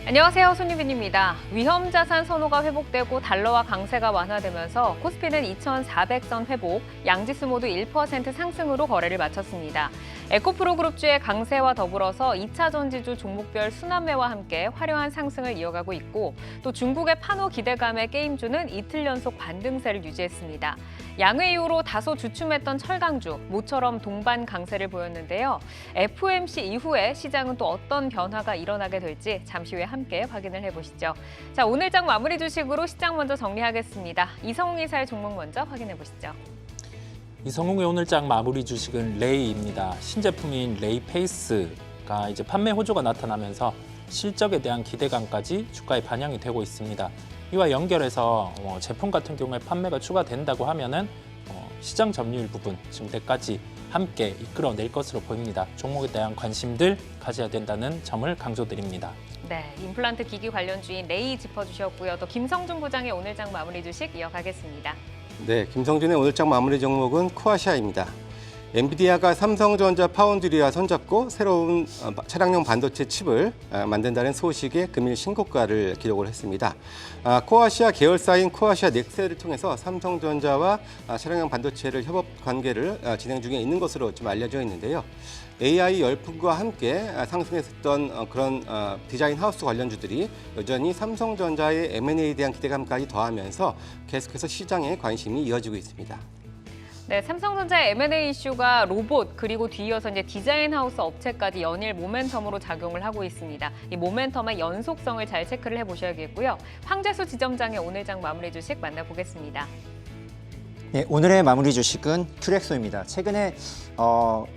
안녕하세요. 손유빈입니다. 위험자산 선호가 회복되고 달러화 강세가 완화되면서 코스피는 2,400선 회복, 양지수 모두 1% 상승으로 거래를 마쳤습니다. 에코프로 그룹주의 강세와 더불어서 2차 전지주 종목별 순환매와 함께 화려한 상승을 이어가고 있고 또 중국의 판호 기대감에 게임주는 이틀 연속 반등세를 유지했습니다. 양회 이후로 다소 주춤했던 철강주, 모처럼 동반 강세를 보였는데요. FOMC 이후에 시장은 또 어떤 변화가 일어나게 될지 잠시 후에 함께 확인을 해보시죠. 자, 오늘 장 마무리 주식으로 시장 먼저 정리하겠습니다. 이성웅 이사의 종목 먼저 확인해 보시죠. 이성웅의 오늘장 마무리 주식은 레이입니다. 신제품인 레이페이스가 이제 판매 호조가 나타나면서 실적에 대한 기대감까지 주가에 반영이 되고 있습니다. 이와 연결해서 제품 같은 경우에 판매가 추가된다고 하면은 시장 점유율 부분 증대까지 함께 이끌어낼 것으로 보입니다. 종목에 대한 관심들 가져야 된다는 점을 강조드립니다. 네, 임플란트 기기 관련주인 레이 짚어주셨고요. 또 김성준 부장의 오늘장 마무리 주식 이어가겠습니다. 네, 김성준의 오늘장 마무리 종목은 코아시아입니다. 엔비디아가 삼성전자 파운드리와 손잡고 새로운 차량용 반도체 칩을 만든다는 소식에 금일 신고가를 기록을 했습니다. 코아시아 계열사인 코아시아 넥셀을 통해서 삼성전자와 차량용 반도체를 협업 관계를 진행 중에 있는 것으로 좀 알려져 있는데요. AI 열풍과 함께 상승했었던 그런 디자인 하우스 관련주들이 여전히 삼성전자의 M&A에 대한 기대감까지 더하면서 계속해서 시장에 관심이 이어지고 있습니다. 네, 삼성전자의 M&A 이슈가 로봇 그리고 뒤이어서 이제 디자인 하우스 업체까지 연일 모멘텀으로 작용을 하고 있습니다. 이 모멘텀의 연속성을 잘 체크를 해보셔야겠고요. 황재수 지점장의 오늘장 마무리 주식 만나보겠습니다. 네, 오늘의 마무리 주식은 큐렉소입니다. 최근에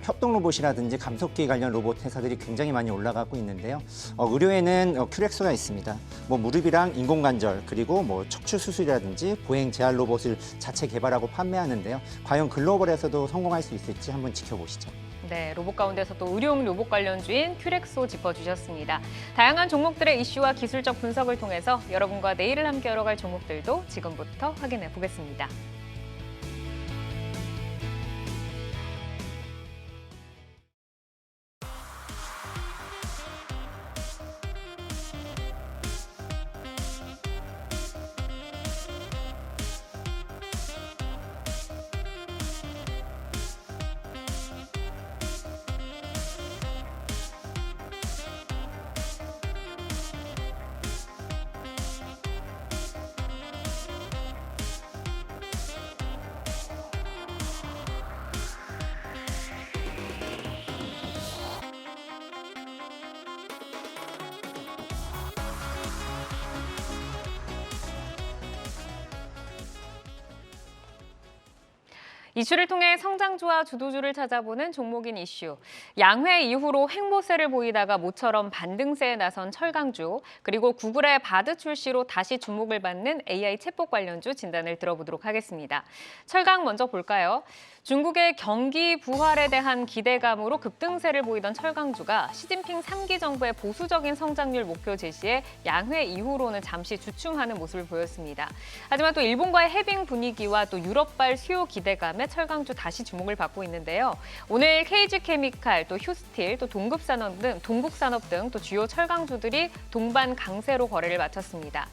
협동 로봇이라든지 감속기 관련 로봇 회사들이 굉장히 많이 올라가고 있는데요. 의료에는 큐렉소가 있습니다. 무릎이랑 인공관절 그리고 척추 수술이라든지 보행 재활 로봇을 자체 개발하고 판매하는데요. 과연 글로벌에서도 성공할 수 있을지 한번 지켜보시죠. 네, 로봇 가운데서 또 의료용 로봇 관련주인 큐렉소 짚어주셨습니다. 다양한 종목들의 이슈와 기술적 분석을 통해서 여러분과 내일을 함께 열어갈 종목들도 지금부터 확인해 보겠습니다. 이슈를 통해 성장주와 주도주를 찾아보는 종목인 이슈. 양회 이후로 횡보세를 보이다가 모처럼 반등세에 나선 철강주, 그리고 구글의 바드 출시로 다시 주목을 받는 AI 챗봇 관련주 진단을 들어보도록 하겠습니다. 철강 먼저 볼까요? 중국의 경기 부활에 대한 기대감으로 급등세를 보이던 철강주가 시진핑 3기 정부의 보수적인 성장률 목표 제시에 양회 이후로는 잠시 주춤하는 모습을 보였습니다. 하지만 또 일본과의 해빙 분위기와 또 유럽발 수요 기대감에 철강주 다시 주목을 받고 있는데요. 오늘 KG케미칼, 또 휴스틸, 또 동국산업 등 또 주요 철강주들이 동반 강세로 거래를 마쳤습니다.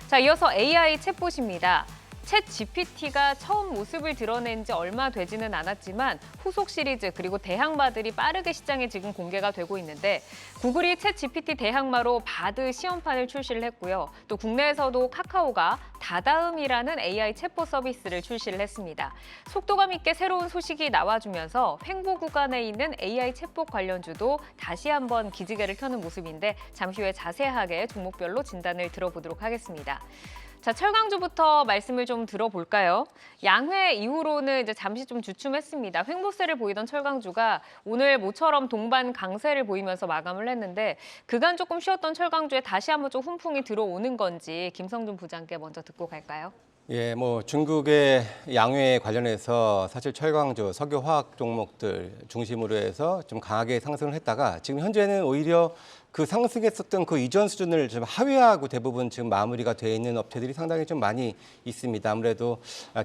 자, 이어서 AI 챗봇입니다. 챗 GPT가 처음 모습을 드러낸 지 얼마 되지는 않았지만 후속 시리즈 그리고 대항마들이 빠르게 시장에 지금 공개가 되고 있는데 구글이 챗 GPT 대항마로 바드 시험판을 출시를 했고요. 또 국내에서도 카카오가 다다음이라는 AI 챗봇 서비스를 출시를 했습니다. 속도감 있게 새로운 소식이 나와주면서 횡보 구간에 있는 AI 챗봇 관련주도 다시 한번 기지개를 켜는 모습인데 잠시 후에 자세하게 종목별로 진단을 들어보도록 하겠습니다. 자, 철강주부터 말씀을 좀 들어볼까요? 양회 이후로는 이제 잠시 좀 주춤했습니다. 횡보세를 보이던 철강주가 오늘 모처럼 동반 강세를 보이면서 마감을 했는데 그간 조금 쉬었던 철강주에 다시 한번 좀 훈풍이 들어오는 건지 김성준 부장께 먼저 듣고 갈까요? 예, 중국의 양회 관련해서 사실 철강주, 석유화학 종목들 중심으로 해서 좀 강하게 상승을 했다가 지금 현재는 오히려 그 상승했었던 그 이전 수준을 좀 하회하고 대부분 지금 마무리가 되어 있는 업체들이 상당히 좀 많이 있습니다. 아무래도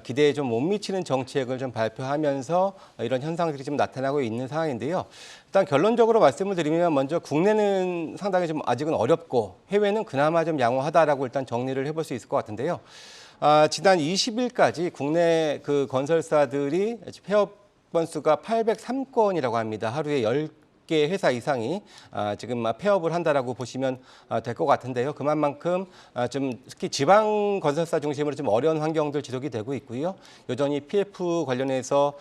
기대에 좀 못 미치는 정책을 좀 발표하면서 이런 현상들이 좀 나타나고 있는 상황인데요. 일단 결론적으로 말씀을 드리면 먼저 국내는 상당히 좀 아직은 어렵고 해외는 그나마 좀 양호하다라고 일단 정리를 해볼 수 있을 것 같은데요. 지난 20일까지 국내 그 건설사들이 폐업 건수가 803건이라고 합니다. 하루에 10개 회사 이상이 지금 폐업을 한다라고 보시면 될 것 같은데요. 그만큼 좀 특히 지방 건설사 중심으로 좀 어려운 환경들 지속이 되고 있고요. 여전히 PF 관련해서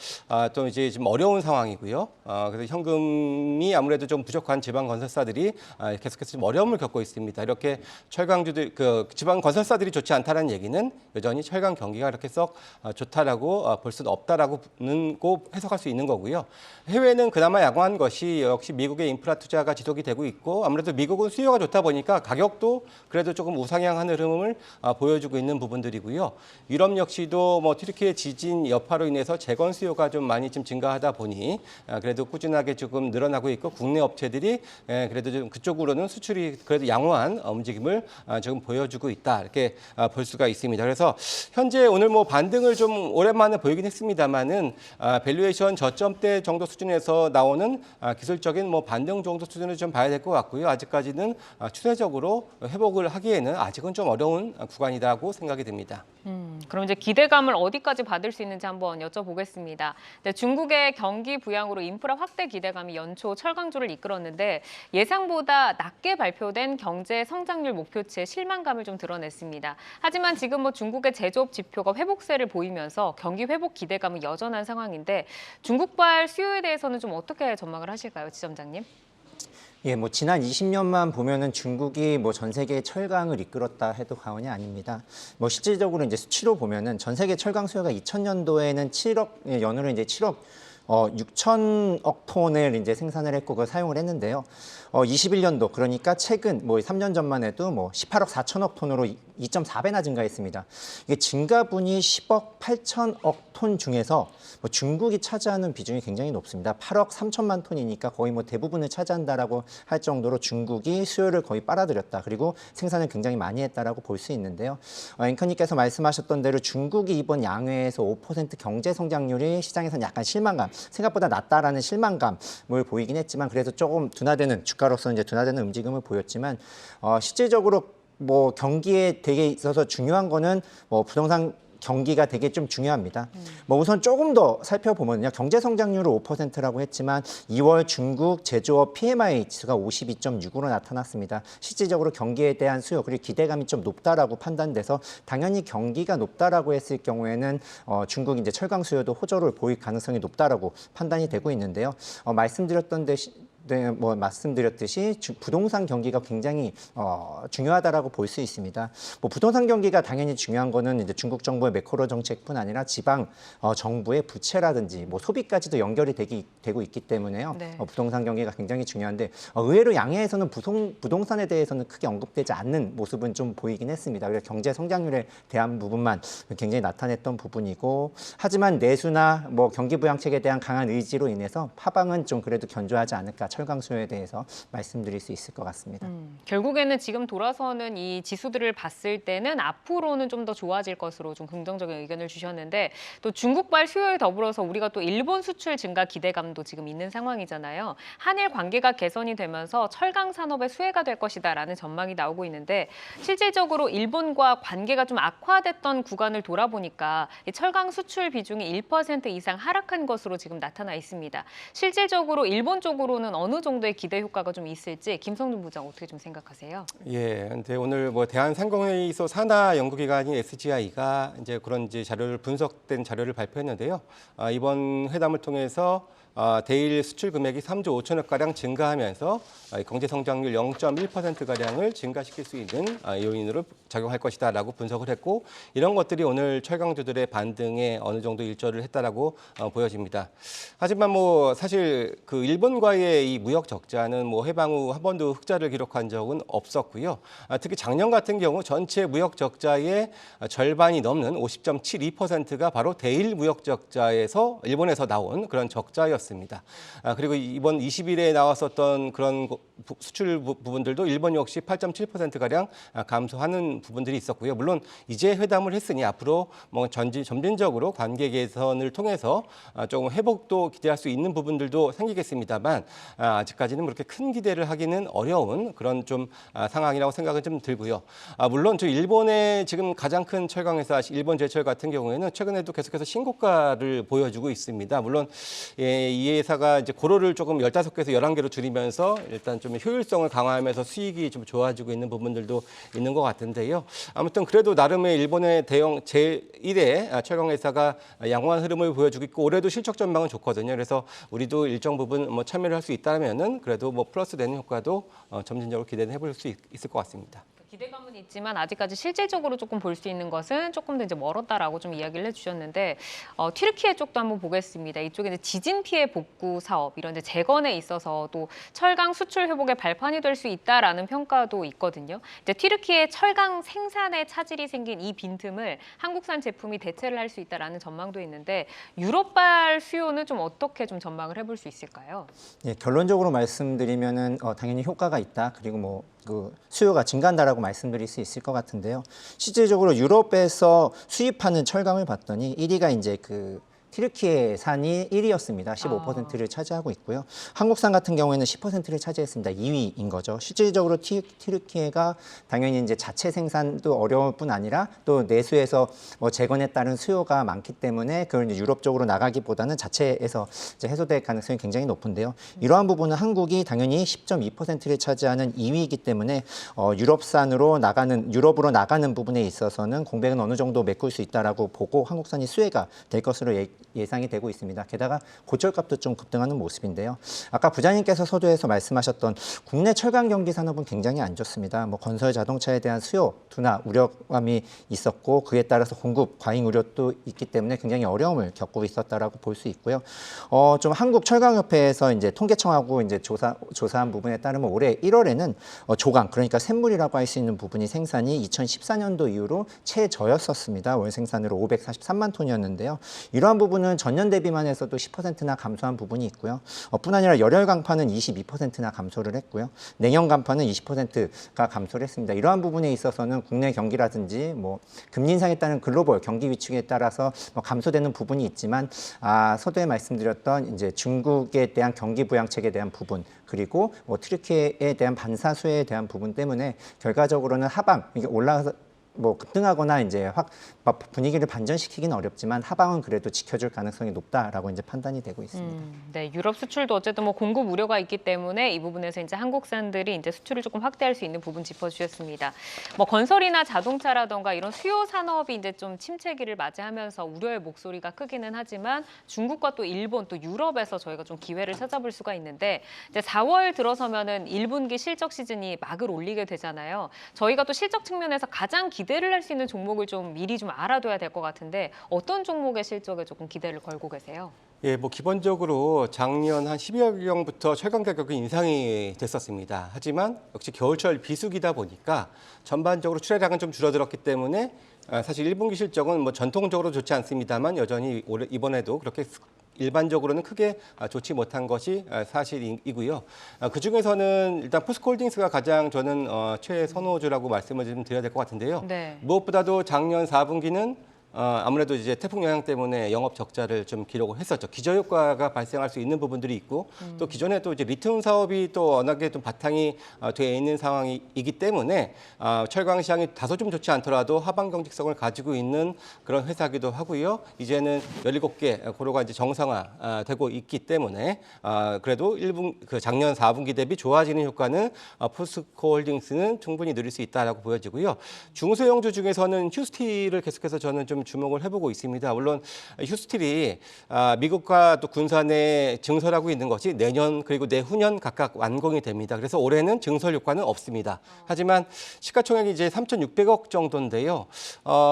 또 이제 좀 어려운 상황이고요. 그래서 현금이 아무래도 좀 부족한 지방 건설사들이 계속해서 좀 어려움을 겪고 있습니다. 이렇게 철강주들 그 지방 건설사들이 좋지 않다는 얘기는 여전히 철강 경기가 이렇게 썩 좋다라고 볼 수는 없다라고는 꼭 해석할 수 있는 거고요. 해외는 그나마 양호한 것이 역시 미국의 인프라 투자가 지속이 되고 있고 아무래도 미국은 수요가 좋다 보니까 가격도 그래도 조금 우상향하는 흐름을 보여주고 있는 부분들이고요. 유럽 역시도 뭐 튀르키예 지진 여파로 인해서 재건 수요가 좀 많이 좀 증가하다 보니 그래도 꾸준하게 조금 늘어나고 있고 국내 업체들이 그래도 좀 그쪽으로는 수출이 그래도 양호한 움직임을 지금 보여주고 있다 이렇게 볼 수가 있습니다. 그래서 현재 오늘 뭐 반등을 좀 오랜만에 보이긴 했습니다만은 밸류에이션 저점대 정도 수준에서 나오는 기술적인 뭐 반등 정도 수준을 좀 봐야 될 것 같고요. 아직까지는 추세적으로 회복을 하기에는 아직은 좀 어려운 구간이라고 생각이 듭니다. 그럼 이제 기대감을 어디까지 받을 수 있는지 한번 여쭤보겠습니다. 네, 중국의 경기 부양으로 인프라 확대 기대감이 연초 철강주를 이끌었는데 예상보다 낮게 발표된 경제 성장률 목표치에 실망감을 좀 드러냈습니다. 하지만 지금 뭐 중국의 제조업 지표가 회복세를 보이면서 경기 회복 기대감은 여전한 상황인데 중국발 수요에 대해서는 좀 어떻게 전망을 하실까요, 지점장님? 예, 뭐 지난 20년만 보면은 중국이 뭐 전 세계 철강을 이끌었다 해도 과언이 아닙니다. 뭐 실질적으로 이제 수치로 보면은 전 세계 철강 수요가 2000년도에는 7억 연으로 이제 7억 6천억 톤을 이제 생산을 했고 그걸 사용을 했는데요. 21년도 그러니까 최근 뭐 3년 전만 해도 뭐 18억 4천억 톤으로 2.4배나 증가했습니다. 이게 증가분이 10억 8천억 톤 중에서 뭐 중국이 차지하는 비중이 굉장히 높습니다. 8억 3천만 톤이니까 거의 뭐 대부분을 차지한다라고 할 정도로 중국이 수요를 거의 빨아들였다. 그리고 생산을 굉장히 많이 했다라고 볼 수 있는데요. 앵커님께서 말씀하셨던 대로 중국이 이번 양회에서 5% 경제 성장률이 시장에서는 약간 실망감, 생각보다 낮다라는 실망감을 보이긴 했지만 그래도 조금 둔화되는 주가로서는 이제 둔화되는 움직임을 보였지만 실질적으로 뭐 경기에 되게 있어서 중요한 거는 뭐 부동산 경기가 되게 좀 중요합니다. 뭐 우선 조금 더 살펴보면요. 경제 성장률을 5%라고 했지만 2월 중국 제조업 PMI 지수가 52.6으로 나타났습니다. 실질적으로 경기에 대한 수요 그리고 기대감이 좀 높다라고 판단돼서 당연히 경기가 높다라고 했을 경우에는 중국 이제 철강 수요도 호조를 보일 가능성이 높다라고 판단이 되고 있는데요. 말씀드렸듯이 부동산 경기가 굉장히 중요하다라고 볼 수 있습니다. 뭐 부동산 경기가 당연히 중요한 거는 이제 중국 정부의 매크로 정책뿐 아니라 지방 정부의 부채라든지 뭐 소비까지도 연결이 되고 있기 때문에요. 네. 부동산 경기가 굉장히 중요한데 의외로 양해에서는 부동산에 대해서는 크게 언급되지 않는 모습은 좀 보이긴 했습니다. 그래서 경제 성장률에 대한 부분만 굉장히 나타냈던 부분이고 하지만 내수나 뭐 경기 부양책에 대한 강한 의지로 인해서 하방은 좀 그래도 견조하지 않을까. 철강 수요에 대해서 말씀드릴 수 있을 것 같습니다. 결국에는 지금 돌아서는 이 지수들을 봤을 때는 앞으로는 좀 더 좋아질 것으로 좀 긍정적인 의견을 주셨는데 또 중국발 수요에 더불어서 우리가 또 일본 수출 증가 기대감도 지금 있는 상황이잖아요. 한일 관계가 개선이 되면서 철강 산업의 수혜가 될 것이다라는 전망이 나오고 있는데 실질적으로 일본과 관계가 좀 악화됐던 구간을 돌아보니까 이 철강 수출 비중이 1% 이상 하락한 것으로 지금 나타나 있습니다. 실질적으로 일본 쪽으로는 어느 정도의 기대 효과가 좀 있을지 김성준 부장 어떻게 좀 생각하세요? 예, 근데 오늘 뭐 대한상공회의소 산하 연구기관인 SGI가 이제 그런 이제 자료를 분석된 자료를 발표했는데요. 이번 회담을 통해서 대일 수출 금액이 3조 5천억 가량 증가하면서 경제 성장률 0.1% 가량을 증가시킬 수 있는 요인으로 작용할 것이다라고 분석을 했고 이런 것들이 오늘 철강주들의 반등에 어느 정도 일조를 했다라고 보여집니다. 하지만 뭐 사실 그 일본과의 이 무역 적자는 뭐 해방 후 한 번도 흑자를 기록한 적은 없었고요. 특히 작년 같은 경우 전체 무역 적자의 절반이 넘는 50.72%가 바로 대일 무역 적자에서 일본에서 나온 그런 적자였습니다. 추세였습니다. 그리고 이번 20일에 나왔었던 그런 수출 부분들도 일본 역시 8.7%가량 감소하는 부분들이 있었고요. 물론 이제 회담을 했으니 앞으로 뭐 점진적으로 관계 개선을 통해서 조금 회복도 기대할 수 있는 부분들도 생기겠습니다만 아직까지는 그렇게 큰 기대를 하기는 어려운 그런 좀 상황이라고 생각은 좀 들고요. 물론 저 일본의 지금 가장 큰 철강 회사 일본제철 같은 경우에는 최근에도 계속해서 신고가를 보여주고 있습니다. 물론 이 회사가 이제 고로를 조금 15개에서 11개로 줄이면서 일단 좀 효율성을 강화하면서 수익이 좀 좋아지고 있는 부분들도 있는 것 같은데요. 아무튼 그래도 나름의 일본의 대형 제1의 철강 회사가 양호한 흐름을 보여주고 있고 올해도 실적 전망은 좋거든요. 그래서 우리도 일정 부분 뭐 참여를 할 수 있다면은 그래도 뭐 플러스 되는 효과도 점진적으로 기대는 해볼 수 있을 것 같습니다. 기대감은 있지만 아직까지 실질적으로 조금 볼 수 있는 것은 조금 더 이제 멀었다라고 좀 이야기를 해주셨는데 튀르키예 쪽도 한번 보겠습니다. 이쪽에 이제 지진 피해 복구 사업 이런 이제 재건에 있어서도 철강 수출 회복의 발판이 될 수 있다라는 평가도 있거든요. 이제 튀르키예 철강 생산에 차질이 생긴 이 빈틈을 한국산 제품이 대체를 할 수 있다라는 전망도 있는데 유럽발 수요는 좀 어떻게 좀 전망을 해볼 수 있을까요? 예, 결론적으로 말씀드리면은 당연히 효과가 있다. 그리고 뭐 그 수요가 증가한다라고 말씀드릴 수 있을 것 같은데요. 실질적으로 유럽에서 수입하는 철강을 봤더니 1위가 이제 그 튀르키예산이 1위였습니다. 15%를 차지하고 있고요. 한국산 같은 경우에는 10%를 차지했습니다. 2위인 거죠. 실질적으로 튀르키예가 당연히 이제 자체 생산도 어려울 뿐 아니라 또 내수에서 뭐 재건에 따른 수요가 많기 때문에 그걸 이제 유럽 쪽으로 나가기보다는 자체에서 이제 해소될 가능성이 굉장히 높은데요. 이러한 부분은 한국이 당연히 10.2%를 차지하는 2위이기 때문에 유럽으로 나가는 부분에 있어서는 공백은 어느 정도 메꿀 수 있다라고 보고 한국산이 수혜가 될 것으로 예상이 되고 있습니다. 게다가 고철값도 좀 급등하는 모습인데요. 아까 부장님께서 서두에서 말씀하셨던 국내 철강 경기 산업은 굉장히 안 좋습니다. 뭐 건설 자동차에 대한 수요 둔화 우려감이 있었고 그에 따라서 공급 과잉 우려도 있기 때문에 굉장히 어려움을 겪고 있었다라고 볼 수 있고요. 좀 한국 철강협회에서 이제 통계청하고 이제 조사한 부분에 따르면 올해 1월에는 조강 그러니까 샘물이라고 할 수 있는 부분이 생산이 2014년도 이후로 최저였었습니다. 월 생산으로 543만 톤이었는데요. 이러한 부분은 전년 대비만 해서도 10%나 감소한 부분이 있고요. 뿐 아니라 열혈 강판은 22%나 감소를 했고요. 냉형 강판은 20%가 감소를 했습니다. 이러한 부분에 있어서는 국내 경기라든지 뭐 금리 인상에 따른 글로벌 경기 위축에 따라서 뭐 감소되는 부분이 있지만 서두에 말씀드렸던 이제 중국에 대한 경기 부양책에 대한 부분 그리고 뭐 튀르키예에 대한 반사 수혜에 대한 부분 때문에 결과적으로는 하방 이게 올라가서 뭐 급등하거나 이제 확 분위기를 반전시키기는 어렵지만 하방은 그래도 지켜줄 가능성이 높다라고 이제 판단이 되고 있습니다. 네, 유럽 수출도 어쨌든 뭐 공급 우려가 있기 때문에 이 부분에서 이제 한국산들이 이제 수출을 조금 확대할 수 있는 부분 짚어주셨습니다. 뭐 건설이나 자동차라던가 이런 수요 산업이 이제 좀 침체기를 맞이하면서 우려의 목소리가 크기는 하지만 중국과 또 일본 또 유럽에서 저희가 좀 기회를 찾아볼 수가 있는데 이제 4월 들어서면은 1분기 실적 시즌이 막을 올리게 되잖아요. 저희가 또 실적 측면에서 가장 기대를 할 수 있는 종목을 좀 미리 좀 알아둬야 될 것 같은데 어떤 종목의 실적에 조금 기대를 걸고 계세요? 예, 뭐 기본적으로 작년 한 12월경부터 철강 가격이 인상이 됐었습니다. 하지만 역시 겨울철 비수기다 보니까 전반적으로 출하량은 좀 줄어들었기 때문에 사실 1분기 실적은 뭐 전통적으로 좋지 않습니다만 여전히 이번에도 그렇게 일반적으로는 크게 좋지 못한 것이 사실이고요. 그중에서는 일단 포스코홀딩스가 가장 저는 최선호주라고 말씀을 좀 드려야 될 것 같은데요. 네. 무엇보다도 작년 4분기는 아무래도 이제 태풍 영향 때문에 영업 적자를 좀 기록을 했었죠. 기저효과가 발생할 수 있는 부분들이 있고 또 기존에 또 이제 리튬 사업이 또 워낙에 좀 바탕이 되어 있는 상황이기 때문에 철강 시장이 다소 좀 좋지 않더라도 하방 경직성을 가지고 있는 그런 회사기도 하고요. 이제는 17개 고로가 이제 정상화되고 있기 때문에 그래도 작년 4분기 대비 좋아지는 효과는 포스코홀딩스는 충분히 누릴 수 있다라고 보여지고요. 중소형주 중에서는 휴스틸을 계속해서 저는 좀 주목을 해보고 있습니다. 물론 휴스틸이 미국과 또 군산에 증설하고 있는 것이 내년 그리고 내후년 각각 완공이 됩니다. 그래서 올해는 증설 효과는 없습니다. 하지만 시가총액이 이제 3,600억 정도인데요.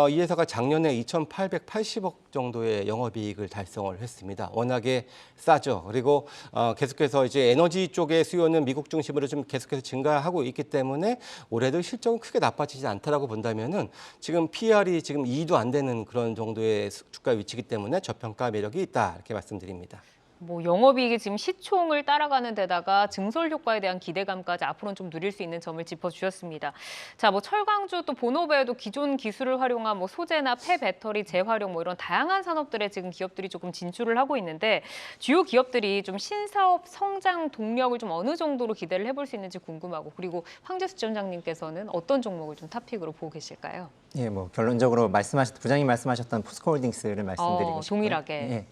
이 회사가 작년에 2,880억 정도의 영업이익을 달성을 했습니다. 워낙에 싸죠. 그리고 계속해서 이제 에너지 쪽의 수요는 미국 중심으로 좀 계속해서 증가하고 있기 때문에 올해도 실적은 크게 나빠지지 않다라고 본다면은 지금 PR이 지금 2도 안 되는 그런 정도의 주가 위치이기 때문에 저평가 매력이 있다 이렇게 말씀드립니다. 뭐 영업이익이 지금 시총을 따라가는 데다가 증설 효과에 대한 기대감까지 앞으로는 좀 누릴 수 있는 점을 짚어주셨습니다. 자, 뭐 철강주 또 본업외에도 기존 기술을 활용한 뭐 소재나 폐배터리 재활용 뭐 이런 다양한 산업들에 지금 기업들이 조금 진출을 하고 있는데 주요 기업들이 좀 신사업 성장 동력을 좀 어느 정도로 기대를 해볼 수 있는지 궁금하고 그리고 황재수 지점장님께서는 어떤 종목을 좀 탑픽으로 보고 계실까요? 예, 뭐 결론적으로 부장님 말씀하셨던 포스코홀딩스를 말씀드리고 싶고요. 동일하게. 예.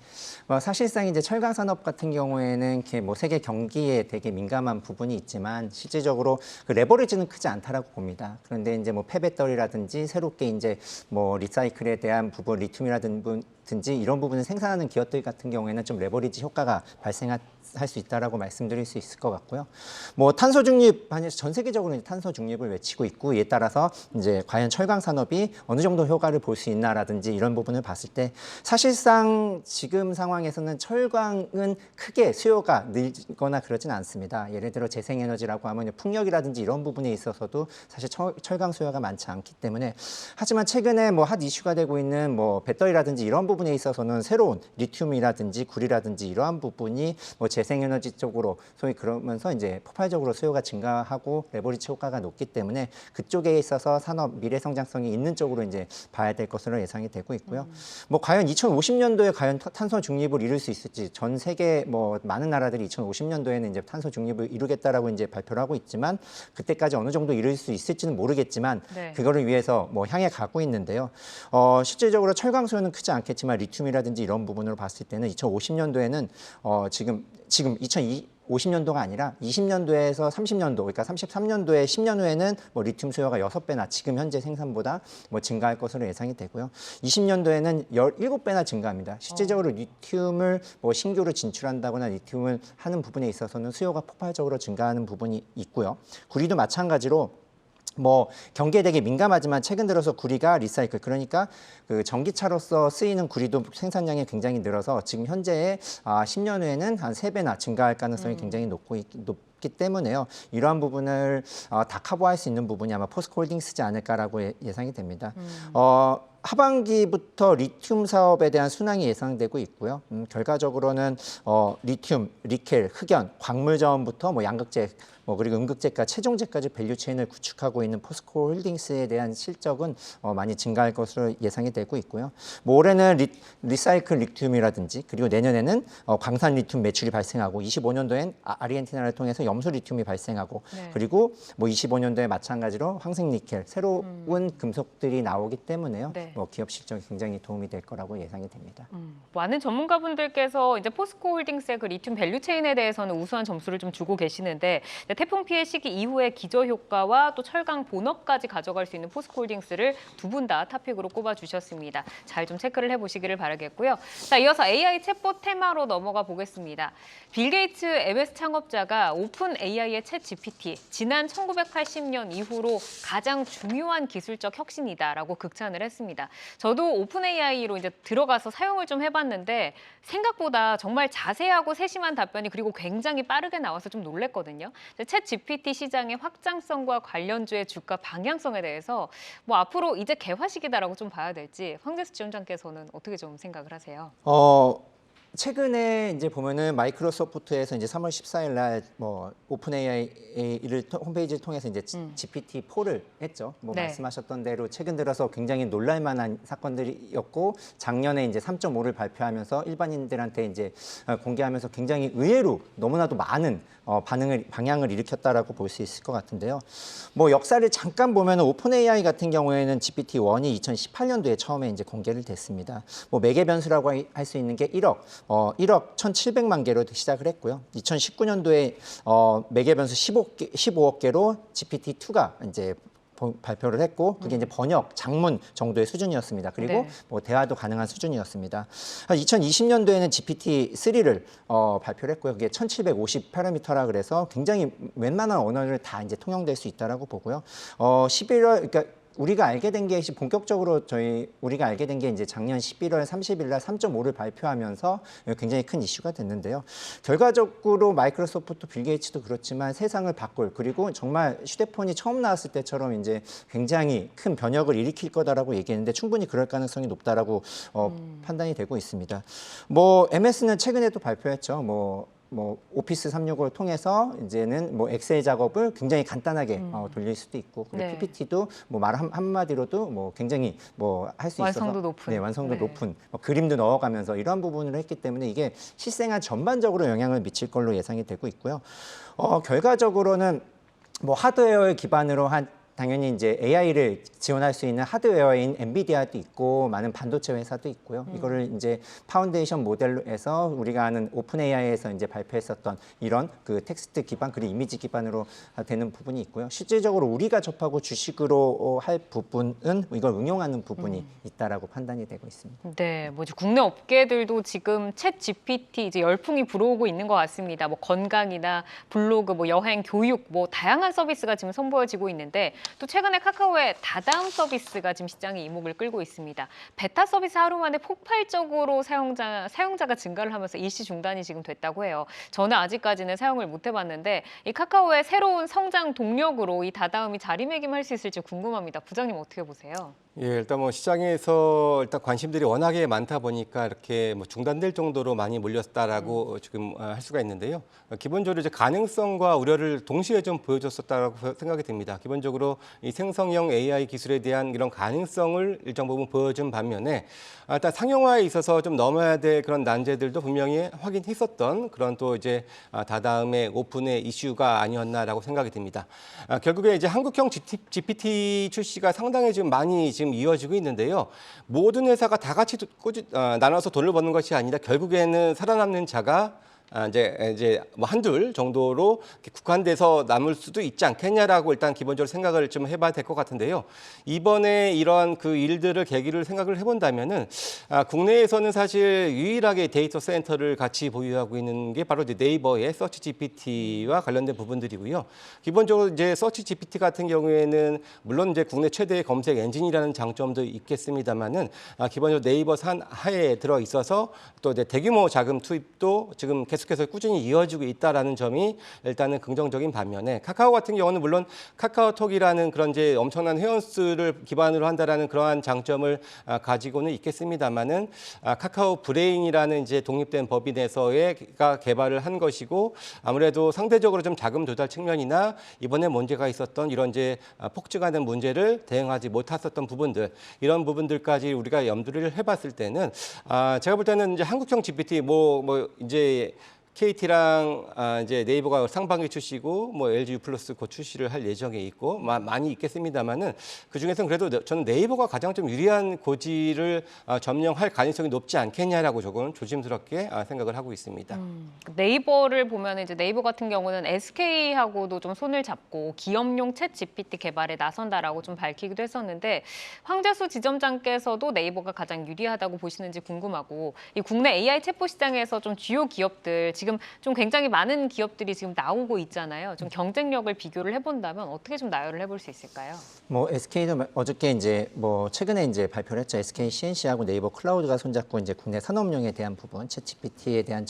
사실상 이제 철강 산업 같은 경우에는 이렇게 뭐 세계 경기에 되게 민감한 부분이 있지만 실질적으로 그 레버리지는 크지 않다라고 봅니다. 그런데 이제 뭐 폐배터리라든지 새롭게 이제 뭐 리사이클에 대한 부분, 리튬이라든지 이런 부분을 생산하는 기업들 같은 경우에는 좀 레버리지 효과가 발생할 수 있다라고 말씀드릴 수 있을 것 같고요. 뭐 탄소 중립 반에서 전 세계적으로 이제 탄소 중립을 외치고 있고 이에 따라서 이제 과연 철강 산업이 어느 정도 효과를 볼 수 있나라든지 이런 부분을 봤을 때 사실상 지금 상황에서는 철강은 크게 수요가 늘거나 그러진 않습니다. 예를 들어 재생에너지라고 하면 풍력이라든지 이런 부분에 있어서도 사실 철강 수요가 많지 않기 때문에 하지만 최근에 뭐 핫 이슈가 되고 있는 뭐 배터리라든지 이런 부분에 있어서는 새로운 리튬이라든지 구리라든지 이러한 부분이 뭐 재생에너지 쪽으로 소위 그러면서 이제 폭발적으로 수요가 증가하고 레버리지 효과가 높기 때문에 그쪽에 있어서 산업 미래 성장성이 있는 쪽으로 이제 봐야 될 것으로 예상이 되고 있고요. 뭐 과연 2050년도에 과연 탄소 중립을 이룰 수 있을지 전 세계 뭐 많은 나라들이 2050년도에는 이제 탄소 중립을 이루겠다라고 이제 발표를 하고 있지만 그때까지 어느 정도 이룰 수 있을지는 모르겠지만 네. 그거를 그거를 위해서 뭐 향해 가고 있는데요. 실질적으로 철강 수요는 크지 않겠지만 리튬이라든지 이런 부분으로 봤을 때는 2050년도에는 지금 2050년도가 아니라 20년도에서 30년도, 그러니까 33년도에 10년 후에는 뭐 리튬 수요가 6배나 지금 현재 생산보다 뭐 증가할 것으로 예상이 되고요. 20년도에는 17배나 증가합니다. 실질적으로 리튬을 뭐 신규로 진출한다거나 리튬을 하는 부분에 있어서는 수요가 폭발적으로 증가하는 부분이 있고요. 구리도 마찬가지로 뭐 경기에 되게 민감하지만 최근 들어서 구리가 리사이클 그러니까 그 전기차로서 쓰이는 구리도 생산량이 굉장히 늘어서 지금 현재의 10년 후에는 한 3배나 증가할 가능성이 굉장히 높기 때문에요. 이러한 부분을 다 커버할 수 있는 부분이 아마 포스코홀딩스지 않을까라고 예상이 됩니다. 하반기부터 리튬 사업에 대한 순항이 예상되고 있고요. 결과적으로는 리튬, 니켈, 흑연, 광물 자원부터 뭐 양극재, 뭐 그리고 음극재가 최종재까지 밸류체인을 구축하고 있는 포스코홀딩스에 대한 실적은 많이 증가할 것으로 예상이 되고 있고요. 뭐 올해는 리사이클 리튬이라든지 그리고 내년에는 광산 리튬 매출이 발생하고 25년도엔 아르헨티나를 통해서 염소 리튬이 발생하고 네. 그리고 뭐 25년도에 마찬가지로 황색 니켈 새로운 금속들이 나오기 때문에요. 네. 뭐 기업 실적이 굉장히 도움이 될 거라고 예상이 됩니다. 많은 전문가분들께서 이제 포스코홀딩스의 그 리튬 밸류체인에 대해서는 우수한 점수를 좀 주고 계시는데 태풍 피해 시기 이후에 기저 효과와 또 철강 본업까지 가져갈 수 있는 포스코홀딩스를 두 분 다 탑픽으로 꼽아주셨습니다. 잘 좀 체크를 해보시기를 바라겠고요. 자, 이어서 AI 챗봇 테마로 넘어가 보겠습니다. 빌 게이츠 MS 창업자가 오픈 AI의 챗 GPT, 지난 1980년 이후로 가장 중요한 기술적 혁신이다라고 극찬을 했습니다. 저도 오픈 AI로 이제 들어가서 사용을 좀 해봤는데 생각보다 정말 자세하고 세심한 답변이 그리고 굉장히 빠르게 나와서 좀 놀랬거든요. 챗 GPT 시장의 확장성과 관련주의 주가 방향성에 대해서 뭐 앞으로 이제 개화 시기다라고 좀 봐야 될지 황재수 지원장께서는 어떻게 좀 생각을 하세요? 최근에 이제 보면은 마이크로소프트에서 이제 3월 14일 날 뭐 오픈 AI를 홈페이지를 통해서 이제 GPT-4를 했죠. 뭐 네. 말씀하셨던 대로 최근 들어서 굉장히 놀랄만한 사건들이었고 작년에 이제 3.5를 발표하면서 일반인들한테 이제 공개하면서 굉장히 의외로 너무나도 많은 방향을 일으켰다라고 볼 수 있을 것 같은데요. 뭐 역사를 잠깐 보면 오픈 AI 같은 경우에는 GPT-1이 2018년도에 처음에 이제 공개를 됐습니다. 뭐 매개 변수라고 할 수 있는 게 1억 1,700만 개로 시작을 했고요. 2019년도에 매개 변수 15억 개로 GPT-2가 이제 발표를 했고 그게 이제 번역, 장문 정도의 수준이었습니다. 그리고 네. 뭐 대화도 가능한 수준이었습니다. 2020년도에는 GPT-3를 발표를 했고요. 그게 1,750 파라미터라 그래서 굉장히 웬만한 언어를 다 이제 통용될 수 있다라고 보고요. 11월 그러니까 우리가 알게 된 게 본격적으로 우리가 알게 된 게 이제 작년 11월 30일 날 3.5를 발표하면서 굉장히 큰 이슈가 됐는데요. 결과적으로 마이크로소프트 빌 게이츠도 그렇지만 세상을 바꿀, 그리고 정말 휴대폰이 처음 나왔을 때처럼 이제 굉장히 큰 변혁을 일으킬 거다라고 얘기했는데 충분히 그럴 가능성이 높다라고 판단이 되고 있습니다. 뭐 MS는 최근에도 발표했죠. 뭐 오피스 365를 통해서 이제는 뭐 엑셀 작업을 굉장히 간단하게 돌릴 수도 있고, 그리고 네. PPT도 뭐 말 한마디로도 뭐 굉장히 뭐 할 수 있어서 완성도 높은. 네, 완성도 네. 높은 그림도 넣어가면서 이런 부분을 했기 때문에 이게 실생활 전반적으로 영향을 미칠 걸로 예상이 되고 있고요. 결과적으로는 뭐 하드웨어를 기반으로 한 당연히 이제 AI를 지원할 수 있는 하드웨어인 엔비디아도 있고 많은 반도체 회사도 있고요. 이거를 이제 파운데이션 모델로 해서 우리가 아는 오픈 AI에서 이제 발표했었던 이런 그 텍스트 기반 그리고 이미지 기반으로 되는 부분이 있고요. 실질적으로 우리가 접하고 주식으로 할 부분은 이걸 응용하는 부분이 있다라고 판단이 되고 있습니다. 네, 뭐지 국내 업계들도 지금 챗 GPT 이제 열풍이 불어오고 있는 것 같습니다. 뭐 건강이나 블로그, 뭐 여행, 교육, 뭐 다양한 서비스가 지금 선보여지고 있는데 또 최근에 카카오의 다다음 서비스가 지금 시장에 이목을 끌고 있습니다. 베타 서비스 하루 만에 폭발적으로 사용자가 증가를 하면서 일시 중단이 지금 됐다고 해요. 저는 아직까지는 사용을 못 해봤는데 이 카카오의 새로운 성장 동력으로 이 다다음이 자리매김할 수 있을지 궁금합니다. 부장님 어떻게 보세요? 예, 일단 뭐 시장에서 일단 관심들이 워낙에 많다 보니까 이렇게 뭐 중단될 정도로 많이 몰렸다라고 지금 할 수가 있는데요. 기본적으로 이제 가능성과 우려를 동시에 좀 보여줬었다라고 생각이 듭니다. 기본적으로 이 생성형 AI 기술에 대한 이런 가능성을 일정 부분 보여준 반면에 일단 상용화에 있어서 좀 넘어야 될 그런 난제들도 분명히 확인했었던 그런 또 이제 다다음의 오픈의 이슈가 아니었나라고 생각이 듭니다. 결국에 이제 한국형 GPT 출시가 상당히 지금 많이 지금 이어지고 있는데요. 모든 회사가 다 같이 나눠서 돈을 버는 것이 아니라 결국에는 살아남는 자가 이제 뭐 한둘 정도로 국한돼서 남을 수도 있지 않겠냐라고 일단 기본적으로 생각을 좀 해봐야 될 것 같은데요. 이번에 이런 그 일들을 계기를 생각을 해본다면은 국내에서는 사실 유일하게 데이터 센터를 같이 보유하고 있는 게 바로 이제 네이버의 서치 GPT와 관련된 부분들이고요. 기본적으로 이제 서치 GPT 같은 경우에는 물론 이제 국내 최대의 검색 엔진이라는 장점도 있겠습니다만은 기본적으로 네이버 산하에 들어 있어서 또 이제 대규모 자금 투입도 지금 계속해서 꾸준히 이어지고 있다라는 점이 일단은 긍정적인 반면에 카카오 같은 경우는 물론 카카오톡이라는 그런 이제 엄청난 회원 수를 기반으로 한다라는 그러한 장점을 가지고는 있겠습니다만은 카카오 브레인이라는 이제 독립된 법인에서가 개발을 한 것이고 아무래도 상대적으로 좀 자금 조달 측면이나 이번에 문제가 있었던 이런 이제 폭증하는 문제를 대응하지 못했었던 부분들 이런 부분들까지 우리가 염두를 해봤을 때는 제가 볼 때는 이제 한국형 GPT 뭐 이제 KT랑 이제 네이버가 상반기 출시고 뭐 LG U+ 곧 출시를 할 예정에 있고 많이 있겠습니다만은 그 중에서는 그래도 저는 네이버가 가장 좀 유리한 고지를 점령할 가능성이 높지 않겠냐라고 조금 조심스럽게 생각을 하고 있습니다. 네이버를 보면 이제 네이버 같은 경우는 SK하고도 좀 손을 잡고 기업용 챗 GPT 개발에 나선다라고 좀 밝히기도 했었는데 황재수 지점장께서도 네이버가 가장 유리하다고 보시는지 궁금하고 이 국내 AI 챗봇 시장에서 좀 주요 기업들 지금 좀 굉장히 많은 기업들이 지금 나오고 있잖아요. 좀 경쟁력을 비교를 해본다면 어떻게 좀 나열을 해볼 수 있을까요? 뭐 SK도 어저께 이제 뭐 최근에 이제 발표를 했죠. SK CNC하고 네이버 클라우드가 손잡고 이제 국내 산업용에 대한 부분, 챗GPT에 대한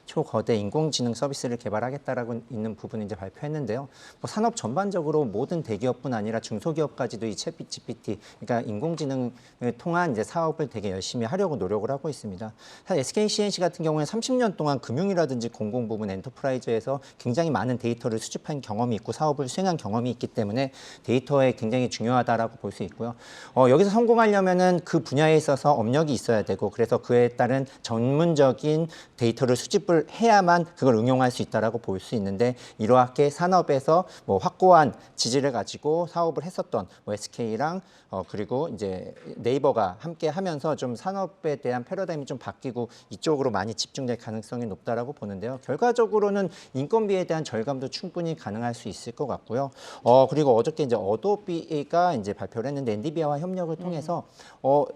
초거대 인공지능 서비스를 개발하겠다라고 있는 부분을 이제 발표했는데요. 뭐 산업 전반적으로 모든 대기업뿐 아니라 중소기업까지도 이 챗GPT, 그러니까 인공지능을 통한 이제 사업을 되게 열심히 하려고 노력을 하고 있습니다. 사실 SK CNC 같은 경우에 30년 동안 금융이라든지 공공 부문 엔터프라이즈에서 굉장히 많은 데이터를 수집한 경험이 있고 사업을 수행한 경험이 있기 때문에 데이터에 굉장히 중요하다라고 볼 수 있고요. 여기서 성공하려면은 그 분야에 있어서 업력이 있어야 되고 그래서 그에 따른 전문적인 데이터를 수집을 해야만 그걸 응용할 수 있다라고 볼 수 있는데 이러하게 산업에서 뭐 확고한 지지를 가지고 사업을 했었던 뭐 SK랑 그리고 이제 네이버가 함께 하면서 좀 산업에 대한 패러다임이 좀 바뀌고 이쪽으로 많이 집중될 가능성이 높다라고 보는데요. 결과적으로는 인건비에 대한 절감도 충분히 가능할 수 있을 것 같고요. 그리고 어저께 이제 어도비가 이제 발표를 했는데 엔비디아와 협력을 통해서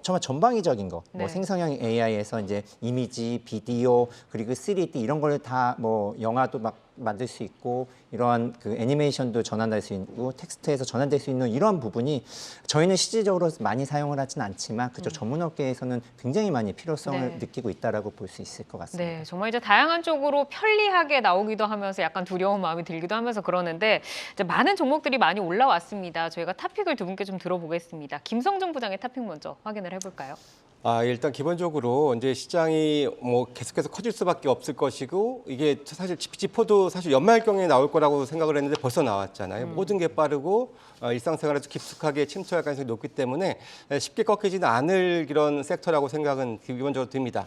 정말 전방위적인 거, 뭐 네. 생성형 AI에서 이제 이미지, 비디오 그리고 3D 3D 이런 걸 다 뭐 영화도 막 만들 수 있고 이러한 그 애니메이션도 전환될 수 있고 텍스트에서 전환될 수 있는 이러한 부분이 저희는 실질적으로 많이 사용을 하진 않지만 그쪽 전문업계에서는 굉장히 많이 필요성을 네. 느끼고 있다라고 볼 수 있을 것 같습니다. 네, 정말 이제 다양한 쪽으로 편리하게 나오기도 하면서 약간 두려운 마음이 들기도 하면서 그러는데 이제 많은 종목들이 많이 올라왔습니다. 저희가 탑픽을 두 분께 좀 들어보겠습니다. 김성준 부장의 탑픽 먼저 확인을 해볼까요? 일단 기본적으로 이제 시장이 뭐 계속해서 커질 수밖에 없을 것이고 이게 사실 지표도 사실 연말경에 나올 거라고 생각을 했는데 벌써 나왔잖아요. 모든 게 빠르고 일상생활에서 깊숙하게 침투할 가능성이 높기 때문에 쉽게 꺾이지는 않을 이런 섹터라고 생각은 기본적으로 듭니다.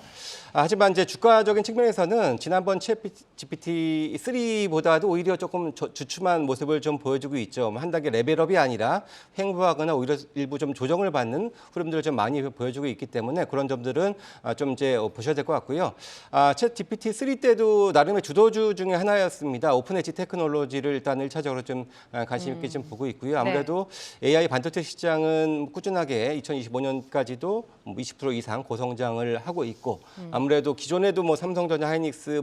하지만 이제 주가적인 측면에서는 지난번 GPT-3보다도 오히려 조금 주춤한 모습을 좀 보여주고 있죠. 한 단계 레벨업이 아니라 횡보하거나 오히려 일부 좀 조정을 받는 흐름들을 좀 많이 보여주고 있기 때문에 그런 점들은 좀 이제 보셔야 될 것 같고요. 챗 GPT-3 때도 나름의 주도주 중에 하나였습니다. 오픈 엣지 테크놀로지를 일단 1차적으로 좀 관심 있게 좀 보고 있고요. 아무래도 AI 반도체 시장은 꾸준하게 2025년까지도 20% 이상 고성장을 하고 있고 아무래도 기존에도 뭐 삼성전자, 하이닉스,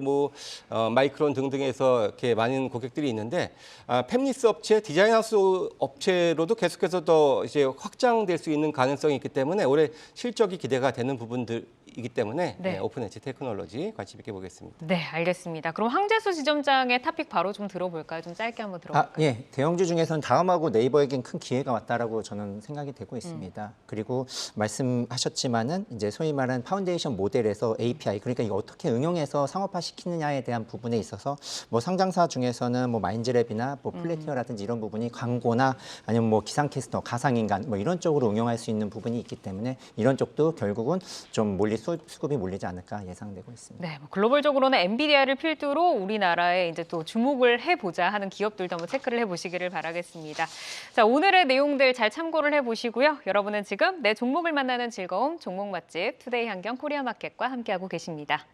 마이크론 등등에서 이렇게 많은 고객들이 있는데 팹리스 업체, 디자인하우스 업체로도 계속해서 더 이제 확장될 수 있는 가능성이 있기 때문에 올해 실적이 기대가 되는 부분들이기 때문에 네. 오픈 엣지 테크놀로지 관심 있게 보겠습니다. 네, 알겠습니다. 그럼 황재수 지점장의 탑픽 바로 좀 들어볼까요? 좀 짧게 한번 들어볼까요? 예, 대형주 중에서는 다음하고 네이버에겐 큰 기회가 왔다라고 저는 생각이 되고 있습니다. 그리고 말씀하셨지만은 이제 소위 말하는 파운데이션 모델에서 API 그러니까 이거 어떻게 응용해서 상업화 시키느냐에 대한 부분에 있어서 뭐 상장사 중에서는 뭐 마인즈랩이나 뭐 플래티어라든지 이런 부분이 광고나 아니면 뭐 기상캐스터, 가상인간 뭐 이런 쪽으로 응용할 수 있는 부분이 있기 때문에 이런 쪽도 결국은 좀 수급이 몰리지 않을까 예상되고 있습니다. 네, 뭐 글로벌적으로는 엔비디아를 필두로 우리나라에 이제 또 주목을 해보자 하는 기업들도 한번 체크를 해보시기를 바라겠습니다. 자, 오늘의 내용들 잘 참고를 해보시고요. 여러분은 지금 내 종목을 만나는 즐거움, 종목 맛집 투데이 한경 코리아마켓과 함께하고 계십니다.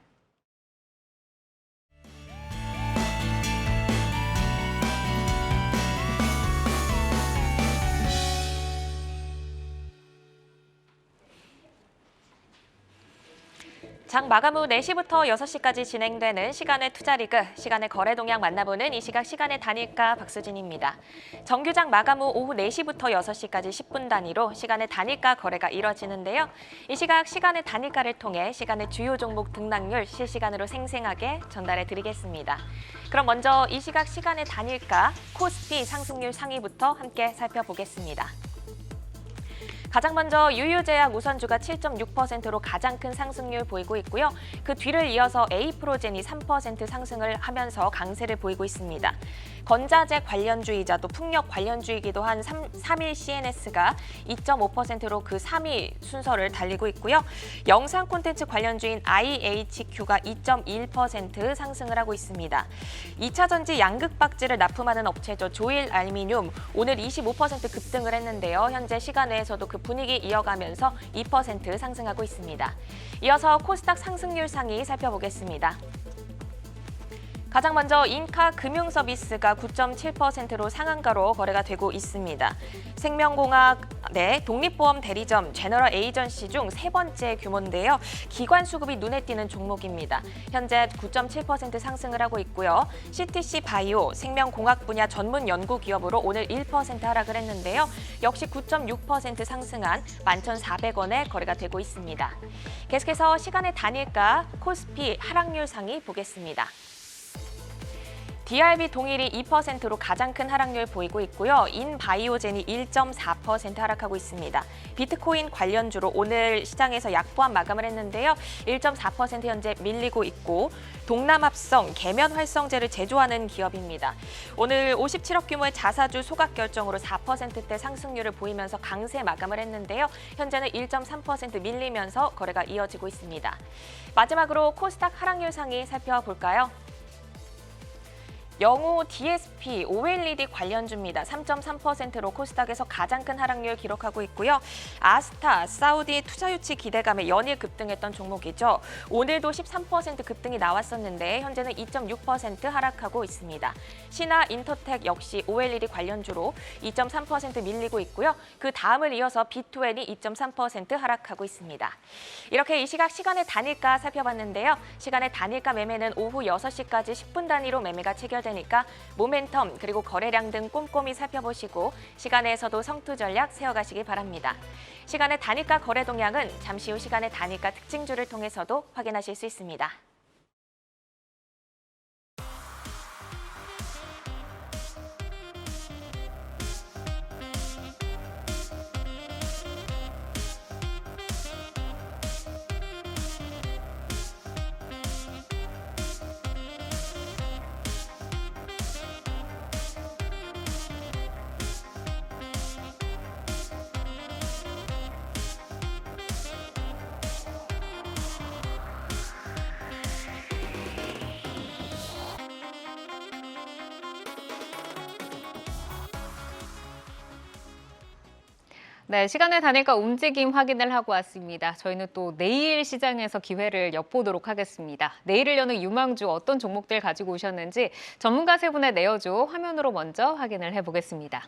장 마감 후 4시부터 6시까지 진행되는 시간의 투자리그, 시간의 거래 동향 만나보는 이 시각 시간의 단일가 박수진입니다. 정규장 마감 후 오후 4시부터 6시까지 10분 단위로 시간의 단일가 거래가 이뤄지는데요. 이 시각 시간의 단일가를 통해 시간의 주요 종목 등락률 실시간으로 생생하게 전달해 드리겠습니다. 그럼 먼저 이 시각 시간의 단일가 코스피 상승률 상위부터 함께 살펴보겠습니다. 가장 먼저 유유제약 우선주가 7.6%로 가장 큰 상승률 보이고 있고요. 그 뒤를 이어서 A프로젠이 3% 상승을 하면서 강세를 보이고 있습니다. 건자재 관련주이자 또 풍력 관련주이기도 한 3일 CNS가 2.5%로 그 3위 순서를 달리고 있고요. 영상 콘텐츠 관련주인 IHQ가 2.1% 상승을 하고 있습니다. 2차 전지 양극박지를 납품하는 업체죠. 조일 알미늄 오늘 25% 급등을 했는데요. 현재 시간외에서도 그 분위기 이어가면서 2% 상승하고 있습니다. 이어서 코스닥 상승률 상위 살펴보겠습니다. 가장 먼저 인카 금융서비스가 9.7%로 상한가로 거래가 되고 있습니다. 생명공학, 독립보험 대리점, 제너럴 에이전시 중 세 번째 규모인데요. 기관 수급이 눈에 띄는 종목입니다. 현재 9.7% 상승을 하고 있고요. CTC 바이오, 생명공학 분야 전문 연구 기업으로 오늘 1% 하락을 했는데요. 역시 9.6% 상승한 11,400원에 거래가 되고 있습니다. 계속해서 시간의 단일가 코스피 하락률 상위 보겠습니다. DRB 동일이 2%로 가장 큰 하락률 보이고 있고요. 인바이오젠이 1.4% 하락하고 있습니다. 비트코인 관련주로 오늘 시장에서 약보합 마감을 했는데요. 1.4% 현재 밀리고 있고 동남합성 계면 활성제를 제조하는 기업입니다. 오늘 57억 규모의 자사주 소각 결정으로 4%대 상승률을 보이면서 강세 마감을 했는데요. 현재는 1.3% 밀리면서 거래가 이어지고 있습니다. 마지막으로 코스닥 하락률 상위 살펴볼까요? 영호 DSP OLED 관련주입니다. 3.3%로 코스닥에서 가장 큰 하락률 기록하고 있고요. 아스타, 사우디 투자 유치 기대감에 연일 급등했던 종목이죠. 오늘도 13% 급등이 나왔었는데 현재는 2.6% 하락하고 있습니다. 신화 인터텍 역시 OLED 관련주로 2.3% 밀리고 있고요. 그 다음을 이어서 B2N이 2.3% 하락하고 있습니다. 이렇게 이 시각 시간의 단일가 살펴봤는데요. 시간의 단일가 매매는 오후 6시까지 10분 단위로 매매가 체결됩니다. 되니까 모멘텀 그리고 거래량 등 꼼꼼히 살펴보시고 시간에서도 성투 전략 세워가시기 바랍니다. 시간의 단일가 거래 동향은 잠시 후 시간의 단일가 특징주를 통해서도 확인하실 수 있습니다. 네, 시간의 단일가 움직임 확인을 하고 왔습니다. 저희는 또 내일 시장에서 기회를 엿보도록 하겠습니다. 내일을 여는 유망주 어떤 종목들 가지고 오셨는지 전문가 세 분의 내어주 화면으로 먼저 확인을 해보겠습니다.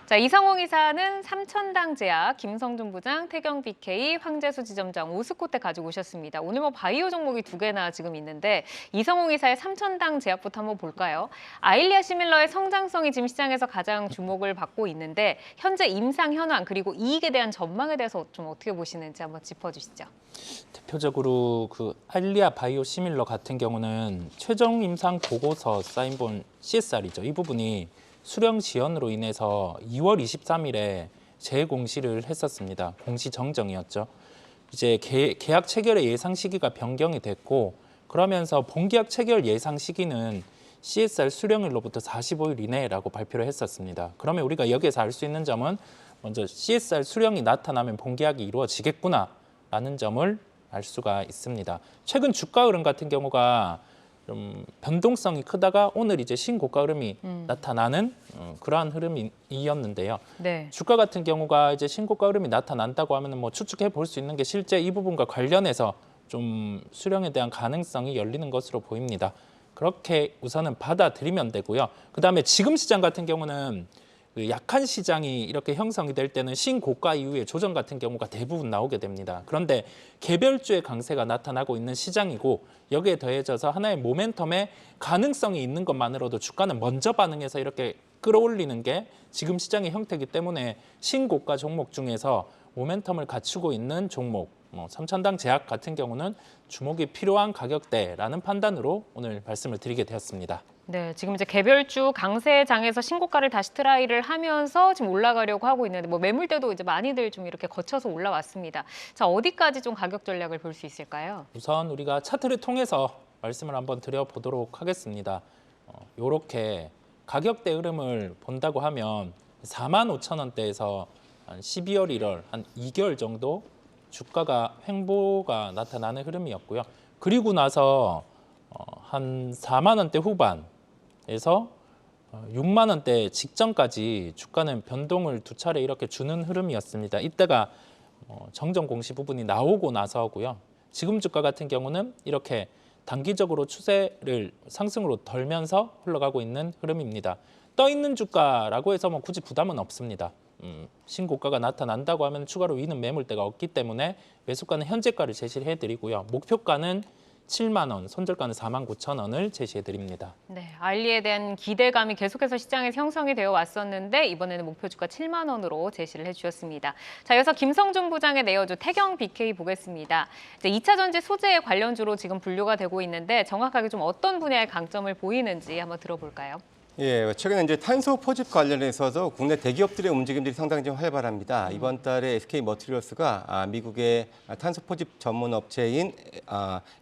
자, 이성홍 이사는 삼천당 제약, 김성준 부장, 태경 BK, 황재수 지점장, 오스코텍 가지고 오셨습니다. 오늘 뭐 바이오 종목이 2개나 지금 있는데 이성홍 이사의 삼천당 제약부터 한번 볼까요? 아일리아 시밀러의 성장성이 지금 시장에서 가장 주목을 받고 있는데 현재 임상 현황 그리고 이익에 대한 전망에 대해서 좀 어떻게 보시는지 한번 짚어주시죠. 대표적으로 그 아일리아 바이오 시밀러 같은 경우는 최종 임상 보고서 사인본 CSR이죠. 이 부분이 수령 지연으로 인해서 2월 23일에 재공시를 했었습니다. 공시 정정이었죠. 이제 계약 체결의 예상 시기가 변경이 됐고 그러면서 본계약 체결 예상 시기는 CSR 수령일로부터 45일 이내라고 발표를 했었습니다. 그러면 우리가 여기에서 알 수 있는 점은 먼저 CSR 수령이 나타나면 본계약이 이루어지겠구나라는 점을 알 수가 있습니다. 최근 주가 흐름 같은 경우가 좀 변동성이 크다가 오늘 이제 신고가 흐름이 나타나는 그러한 흐름이었는데요. 네. 주가 같은 경우가 이제 신고가 흐름이 나타난다고 하면 뭐 추측해 볼 수 있는 게 실제 이 부분과 관련해서 좀 수령에 대한 가능성이 열리는 것으로 보입니다. 그렇게 우선은 받아들이면 되고요. 그다음에 지금 시장 같은 경우는 그 약한 시장이 이렇게 형성이 될 때는 신고가 이후에 조정 같은 경우가 대부분 나오게 됩니다. 그런데 개별주의 강세가 나타나고 있는 시장이고 여기에 더해져서 하나의 모멘텀의 가능성이 있는 것만으로도 주가는 먼저 반응해서 이렇게 끌어올리는 게 지금 시장의 형태이기 때문에 신고가 종목 중에서 모멘텀을 갖추고 있는 종목, 삼천당 제약 같은 경우는 주목이 필요한 가격대라는 판단으로 오늘 말씀을 드리게 되었습니다. 네, 지금 이제 개별주 강세장에서 신고가를 다시 트라이를 하면서 지금 올라가려고 하고 있는데 뭐 매물대도 이제 많이들 좀 이렇게 거쳐서 올라왔습니다. 자, 어디까지 좀 가격 전략을 볼 수 있을까요? 우선 우리가 차트를 통해서 말씀을 한번 드려보도록 하겠습니다. 이렇게 가격대 흐름을 본다고 하면 45,000원대에서 한 12월, 1월 한 2개월 정도 주가가 횡보가 나타나는 흐름이었고요. 그리고 나서 한 4만 원대 후반에서 6만 원대 직전까지 주가는 변동을 두 차례 이렇게 주는 흐름이었습니다. 이때가 정정 공시 부분이 나오고 나서고요. 지금 주가 같은 경우는 이렇게 단기적으로 추세를 상승으로 덜면서 흘러가고 있는 흐름입니다. 떠 있는 주가라고 해서 뭐 굳이 부담은 없습니다. 신고가가 나타난다고 하면 추가로 위는 매물대가 없기 때문에 매수가는 현재가를 제시를 해드리고요. 목표가는 7만 원, 손절가는 49,000원을 제시해드립니다. 네, 아일리에 대한 기대감이 계속해서 시장에서 형성이 되어 왔었는데 이번에는 목표 주가 7만 원으로 제시를 해주셨습니다. 자, 이어서 김성준 부장의 내어주 태경 BK 보겠습니다. 이제 2차 전지 소재 관련주로 지금 분류가 되고 있는데 정확하게 좀 어떤 분야의 강점을 보이는지 한번 들어볼까요? 예, 최근에 이제 탄소 포집 관련해서도 국내 대기업들의 움직임들이 상당히 좀 활발합니다. 이번 달에 SK 머티리얼스가 미국의 탄소 포집 전문 업체인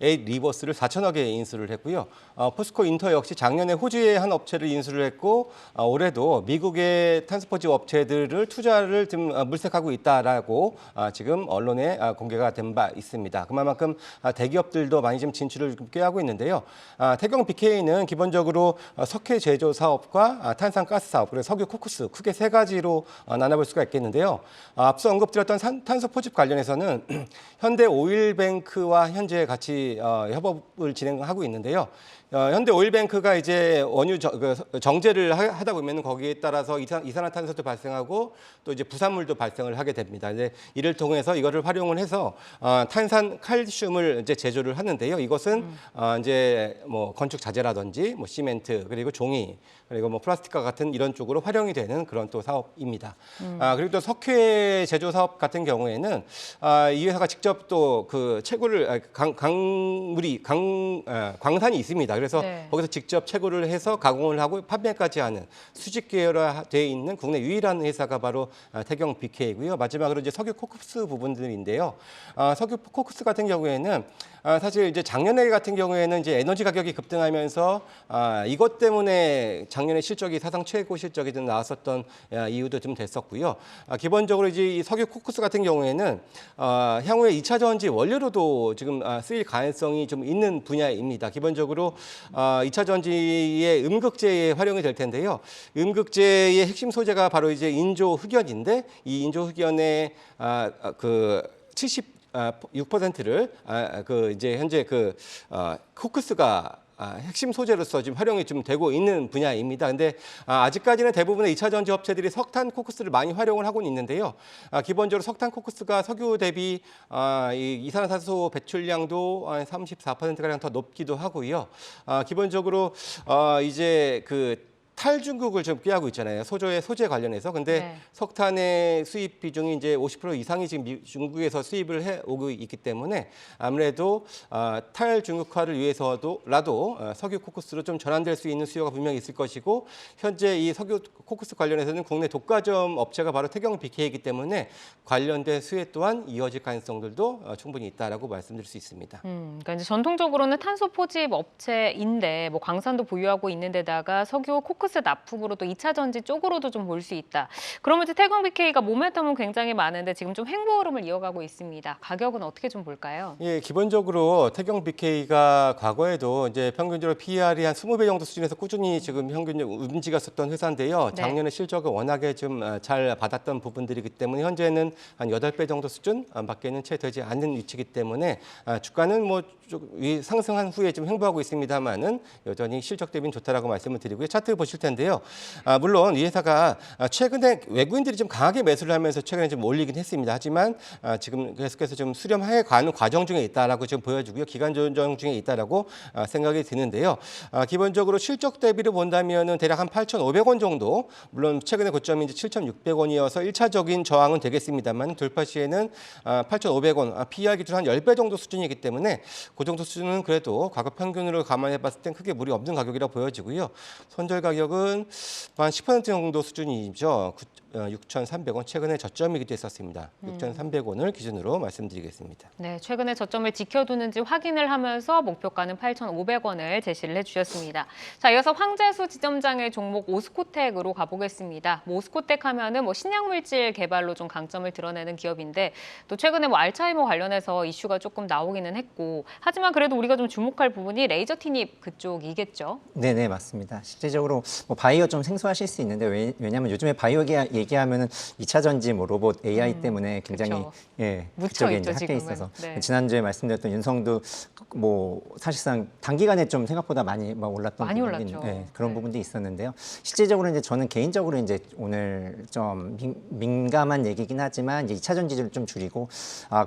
에잇 리버스를 4천억에 인수를 했고요. 포스코 인터 역시 작년에 호주의 한 업체를 인수를 했고 올해도 미국의 탄소 포집 업체들을 투자를 좀 물색하고 있다라고 지금 언론에 공개가 된 바 있습니다. 그만큼 대기업들도 많이 좀 진출을 꾀하고 있는데요. 태경 BK는 기본적으로 석회 제조 사업과 탄산가스 사업, 그리고 석유 코크스 크게 세 가지로 나눠볼 수가 있겠는데요. 앞서 언급드렸던 탄소 포집 관련해서는 현대 오일뱅크와 현재 같이 협업을 진행하고 있는데요. 현대 오일뱅크가 이제 원유 정제를 하다 보면 거기에 따라서 이산화탄소도 발생하고 또 이제 부산물도 발생을 하게 됩니다. 이제 이를 통해서 이거를 활용을 해서 탄산 칼슘을 이제 제조를 하는데요. 이것은 이제 뭐 건축 자재라든지 뭐 시멘트 그리고 종이 그리고 뭐 플라스틱과 같은 이런 쪽으로 활용이 되는 그런 또 사업입니다. 그리고 또 석회 제조 사업 같은 경우에는 이 회사가 직접 또 그 채굴을 광산이 있습니다. 그래서 네. 거기서 직접 채굴을 해서 가공을 하고 판매까지 하는 수직 계열화되어 있는 국내 유일한 회사가 바로 태경 BK이고요. 마지막으로 이제 석유 코크스 부분들인데요. 석유 코크스 같은 경우에는 사실 이제 작년에 같은 경우에는 이제 에너지 가격이 급등하면서 이것 때문에 작년에 실적이 사상 최고 실적이 좀 나왔었던 이유도 좀 됐었고요. 기본적으로 이제 이 석유 코크스 같은 경우에는 향후에 2차 전지 원료로도 지금 쓰일 가능성이 좀 있는 분야입니다. 기본적으로 2차 전지의 음극재에 활용이 될 텐데요. 음극재의 핵심 소재가 바로 이제 인조 흑연인데 이 인조 흑연의 그 6%를 그 이제 현재 그 코크스가 핵심 소재로서 지금 활용이 좀 되고 있는 분야입니다. 근데 아직까지는 대부분의 2차 전지 업체들이 석탄 코크스를 많이 활용을 하고는 있는데요. 기본적으로 석탄 코크스가 석유 대비 이 이산화탄소 배출량도 한 34%가량 더 높기도 하고요. 기본적으로 이제 그 탈중국을 좀 꾀하고 있잖아요. 소재 관련해서. 근데 네. 석탄의 수입 비중이 이제 50% 이상이 지금 중국에서 수입을 해 오고 있기 때문에 아무래도 탈중국화를 위해서라도 석유 코크스로 좀 전환될 수 있는 수요가 분명히 있을 것이고 현재 이 석유 코크스 관련해서는 국내 독과점 업체가 바로 태경 BK이기 때문에 관련된 수혜 또한 이어질 가능성들도 충분히 있다라고 말씀드릴 수 있습니다. 그러니까 이제 전통적으로는 탄소 포집 업체인데 뭐 광산도 보유하고 있는 데다가 석유 코크스 납품으로 또 2차 전지 쪽으로도 좀 볼 수 있다. 그러면 이제 태경 BK가 모멘텀은 굉장히 많은데 지금 좀 횡보 흐름을 이어가고 있습니다. 가격은 어떻게 좀 볼까요? 예, 기본적으로 태경 BK가 과거에도 이제 평균적으로 PER이 한 20배 정도 수준에서 꾸준히 지금 평균 움직였었던 회사인데요. 네. 작년에 실적을 워낙에 좀 잘 받았던 부분들이기 때문에 현재는 한 8배 정도 수준 밖에는 채 되지 않는 위치이기 때문에 주가는 뭐 상승한 후에 좀 횡보하고 있습니다만은 여전히 실적 대비는 좋다라고 말씀을 드리고요. 차트 보실 텐데요. 물론 이 회사가 최근에 외국인들이 좀 강하게 매수를 하면서 최근에 좀 올리긴 했습니다. 하지만 지금 계속해서 좀 수렴해 가는 과정 중에 있다라고 지금 보여주고요. 기간 조정 중에 있다라고 생각이 드는데요. 기본적으로 실적 대비로 본다면은 대략 한 8,500원 정도. 물론 최근에 고점이 이제 7,600원이어서 1차적인 저항은 되겠습니다만 돌파 시에는 8,500원, PER 기준 한 10배 정도 수준이기 때문에 그 정도 수준은 그래도 과거 평균으로 감안해 봤을 땐 크게 무리 없는 가격이라고 보여지고요. 손절 가격은 한 10% 정도 수준이죠. 6,300원 최근에 저점이기도 했었습니다. 6,300원을 기준으로 말씀드리겠습니다. 네, 최근에 저점을 지켜두는지 확인을 하면서 목표가는 8,500원을 제시를 해주셨습니다. 자, 이어서 황재수 지점장의 종목 오스코텍으로 가보겠습니다. 오스코텍 하면은 뭐 신약물질 개발로 좀 강점을 드러내는 기업인데 또 최근에 뭐 알츠하이머 관련해서 이슈가 조금 나오기는 했고 하지만 그래도 우리가 좀 주목할 부분이 레이저 티닙 그쪽이겠죠? 네네 맞습니다. 실제적으로 뭐 바이오 좀 생소하실 수 있는데 왜냐하면 요즘에 바이오 얘기하면은 2차 전지 뭐 로봇 AI 때문에 굉장히 그쵸. 예 묻혀 그쪽에 있죠, 이제 합해 지금은. 있어서 네. 지난주에 말씀드렸던 윤성도 뭐 사실상 단기간에 좀 생각보다 많이 막 올랐던 많이 부분이 올랐죠. 예, 그런 네. 부분도 있었는데요. 실제적으로 이제 저는 개인적으로 이제 오늘 좀 민감한 얘기긴 하지만 이제 2차 전지를 좀 줄이고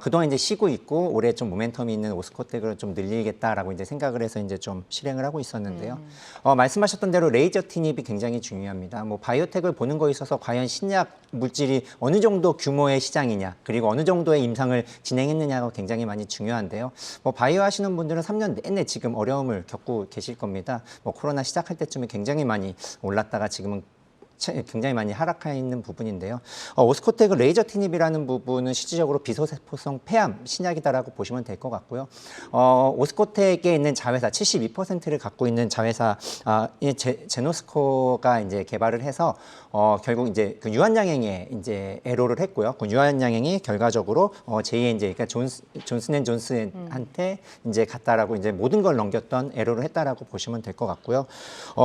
그동안 이제 쉬고 있고 올해 좀 모멘텀이 있는 오스코텍을 좀 늘리겠다라고 이제 생각을 해서 이제 좀 실행을 하고 있었는데요. 말씀하셨던 대로 레이저 티닙이 굉장히 중요합니다. 뭐 바이오텍을 보는 거에 있어서 과연 신약 물질이 어느 정도 규모의 시장이냐, 그리고 어느 정도의 임상을 진행했느냐가 굉장히 많이 중요한데요. 뭐 바이오 하시는 분들은 3년 내내 지금 어려움을 겪고 계실 겁니다. 뭐 코로나 시작할 때쯤에 굉장히 많이 올랐다가 지금은 굉장히 많이 하락해 있는 부분인데요. 오스코텍 레이저 티닙이라는 부분은 실질적으로 비소세포성 폐암 신약이다라고 보시면 될 것 같고요. 오스코텍에 있는 자회사 72%를 갖고 있는 자회사 제노스코가 이제 개발을 해서 결국 이제 그 유한양행에 이제 애로를 했고요. 그 유한양행이 결과적으로 제2의 이제 그러니까 존슨앤존슨한테 이제 갔다라고 이제 모든 걸 넘겼던 애로를 했다라고 보시면 될 것 같고요.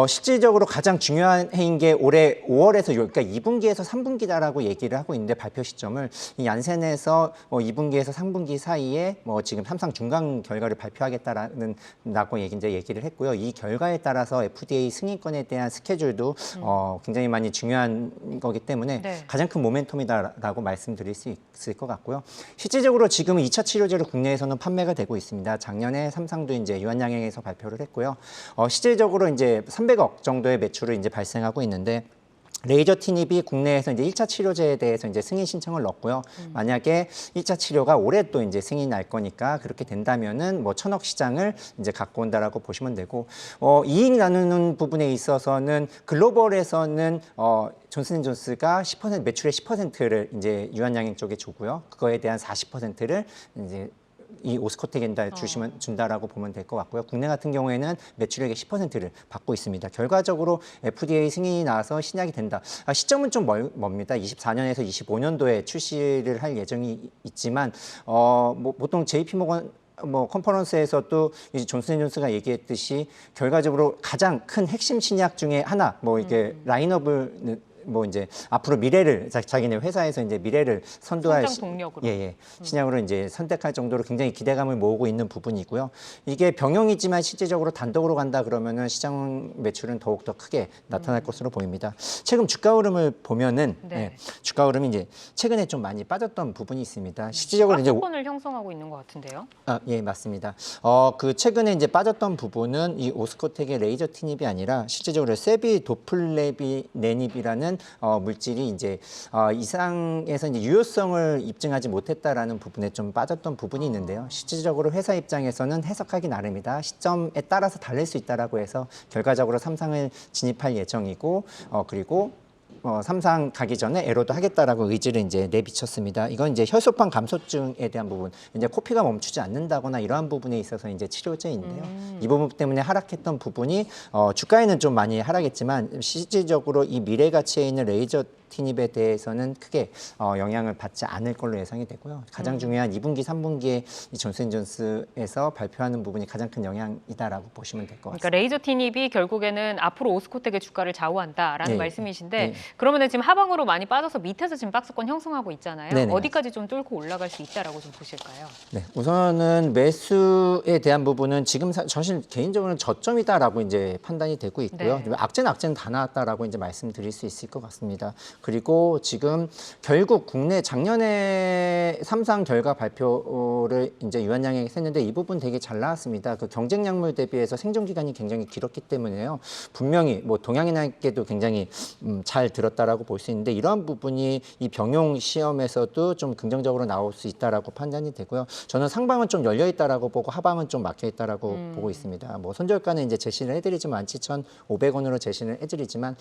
실질적으로 가장 중요한 해인 게 올해 5월에서 그러니까 2분기에서 3분기다라고 얘기를 하고 있는데 발표 시점을 이 얀센에서 2분기에서 3분기 사이에 뭐 지금 3상 중간 결과를 발표하겠다라는 라고 이제 얘기를 했고요. 이 결과에 따라서 FDA 승인권에 대한 스케줄도 굉장히 많이 중요한 거기 때문에 네. 가장 큰 모멘텀이다라고 말씀드릴 수 있을 것 같고요. 실질적으로 지금은 2차 치료제로 국내에서는 판매가 되고 있습니다. 작년에 삼상도 이제 유한양행에서 발표를 했고요. 실질적으로 이제 300억 정도의 매출을 이제 발생하고 있는데 레이저 티닙이 국내에서 이제 1차 치료제에 대해서 이제 승인 신청을 넣었고요. 만약에 1차 치료가 올해 또 이제 승인이 날 거니까 그렇게 된다면은 뭐 1,000억 시장을 이제 갖고 온다라고 보시면 되고, 이익 나누는 부분에 있어서는 글로벌에서는 존슨앤존스가 10% 매출의 10%를 이제 유한양행 쪽에 주고요. 그거에 대한 40%를 이제 이 오스코텍에다 준다라고 보면 될 것 같고요. 국내 같은 경우에는 매출액의 10%를 받고 있습니다. 결과적으로 FDA 승인이 나와서 신약이 된다. 시점은 좀 멉니다. 24년에서 25년도에 출시를 할 예정이 있지만 뭐 보통 JP모건 컨퍼런스에서도 이제 존슨앤존스가 얘기했듯이 결과적으로 가장 큰 핵심 신약 중에 하나, 뭐 이게 라인업을 뭐 이제 앞으로 미래를 자기네 회사에서 이제 미래를 선도할 성장 동력으로. 신약으로 이제 선택할 정도로 굉장히 기대감을 모으고 있는 부분이고요. 이게 병용이지만 실제적으로 단독으로 간다 그러면은 시장 매출은 더욱 더 크게 나타날 것으로 보입니다. 최근 주가 흐름을 보면은 네. 주가 흐름이 이제 최근에 좀 많이 빠졌던 부분이 있습니다. 실질적으로 이제 가격권을 형성하고 있는 것 같은데요. 예, 맞습니다. 그 최근에 이제 빠졌던 부분은 이 오스코텍의 레이저 티닙이 아니라 실제적으로 세비 도플레비네닙이라는 물질이 이제 이상에서 이제 유효성을 입증하지 못했다라는 부분에 좀 빠졌던 부분이 있는데요. 실질적으로 회사 입장에서는 해석하기 나름이다. 시점에 따라서 다를 수 있다라고 해서 결과적으로 3상을 진입할 예정이고, 그리고 3상 가기 전에 애로도 하겠다라고 의지를 이제 내비쳤습니다. 이건 이제 혈소판 감소증에 대한 부분, 이제 코피가 멈추지 않는다거나 이러한 부분에 있어서 이제 치료제인데요. 이 부분 때문에 하락했던 부분이 주가에는 좀 많이 하락했지만 실질적으로 이 미래 가치에 있는 레이저 티닙에 대해서는 크게 영향을 받지 않을 걸로 예상이 되고요. 가장 중요한 2분기, 3분기에 이 존슨앤존스에서 발표하는 부분이 가장 큰 영향이다라고 보시면 될 것 같습니다. 그러니까 레이저 티닙이 결국에는 앞으로 오스코텍의 주가를 좌우한다라는 네. 말씀이신데 네. 그러면은 지금 하방으로 많이 빠져서 밑에서 지금 박스권 형성하고 있잖아요. 네네. 어디까지 좀 뚫고 올라갈 수 있다라고 좀 보실까요? 네, 우선은 매수에 대한 부분은 지금 사실 개인적으로는 저점이다라고 이제 판단이 되고 있고요. 네. 악재는 다 나왔다라고 이제 말씀드릴 수 있을 것 같습니다. 그리고 지금 결국 국내 작년에 3상 결과 발표를 이제 유한양행에서 했는데 이 부분 되게 잘 나왔습니다. 그 경쟁 약물 대비해서 생존 기간이 굉장히 길었기 때문에요. 분명히 뭐 동양인에게도 굉장히 잘 들었다라고 볼 수 있는데 이러한 부분이 이 병용 시험에서도 좀 긍정적으로 나올 수 있다라고 판단이 되고요. 저는 상방은 좀 열려 있다라고 보고 하방은 좀 막혀 있다라고 보고 있습니다. 뭐 손절가는 이제 제시를 해드리지만 17,500원으로 제시를 해드리지만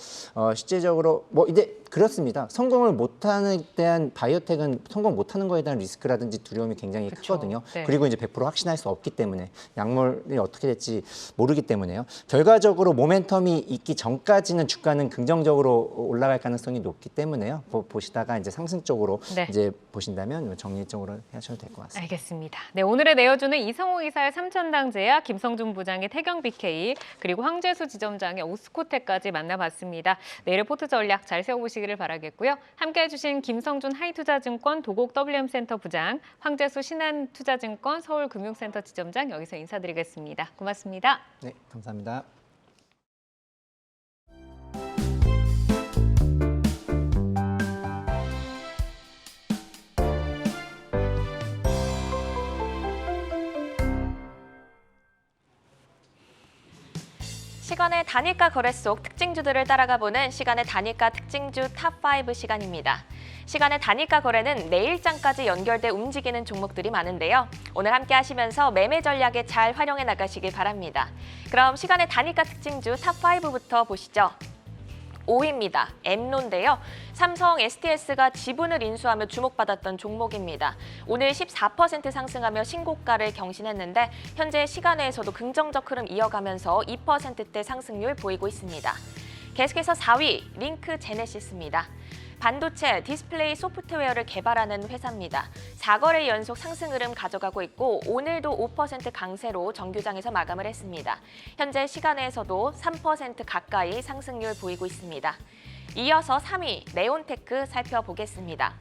실제적으로 뭐 이제 그렇습니다. 성공을 못하는 대한 바이오텍은 성공 못하는 거에 대한 리스크라든지 두려움이 굉장히 그쵸. 크거든요. 네. 그리고 이제 100% 확신할 수 없기 때문에 약물이 어떻게 될지 모르기 때문에요. 결과적으로 모멘텀이 있기 전까지는 주가는 긍정적으로 올라갈 가능성이 높기 때문에요. 보시다가 이제 상승 쪽으로 네. 이제 보신다면 정리적으로 하셔도 될 것 같습니다. 알겠습니다. 네, 오늘의 내어주는 이성호 이사의 삼천당 제약, 김성준 부장의 태경 BK, 그리고 황재수 지점장의 오스코텍까지 만나봤습니다. 내일 포트 전략 잘 세워보시기를 바라겠고요. 함께해 주신 김성준 하이투자증권 도곡 WM센터 부장, 황재수 신한투자증권 서울금융센터 지점장 여기서 인사드리겠습니다. 고맙습니다. 네, 감사합니다. 시간의 단일가 거래 속 특징주들을 따라가 보는 시간의 단일가 특징주 탑5 시간입니다. 시간의 단일가 거래는 내일장까지 연결돼 움직이는 종목들이 많은데요. 오늘 함께 하시면서 매매 전략에 잘 활용해 나가시길 바랍니다. 그럼 시간의 단일가 특징주 탑5부터 보시죠. 5위입니다. 엠노인데요. 삼성 SDS가 지분을 인수하며 주목받았던 종목입니다. 오늘 14% 상승하며 신고가를 경신했는데 현재 시간외에서도 긍정적 흐름 이어가면서 2%대 상승률 보이고 있습니다. 계속해서 4위 링크 제네시스입니다. 반도체, 디스플레이 소프트웨어를 개발하는 회사입니다. 4거래 연속 상승 흐름 가져가고 있고 오늘도 5% 강세로 정규장에서 마감을 했습니다. 현재 시간에서도 3% 가까이 상승률 보이고 있습니다. 이어서 3위 네온테크 살펴보겠습니다.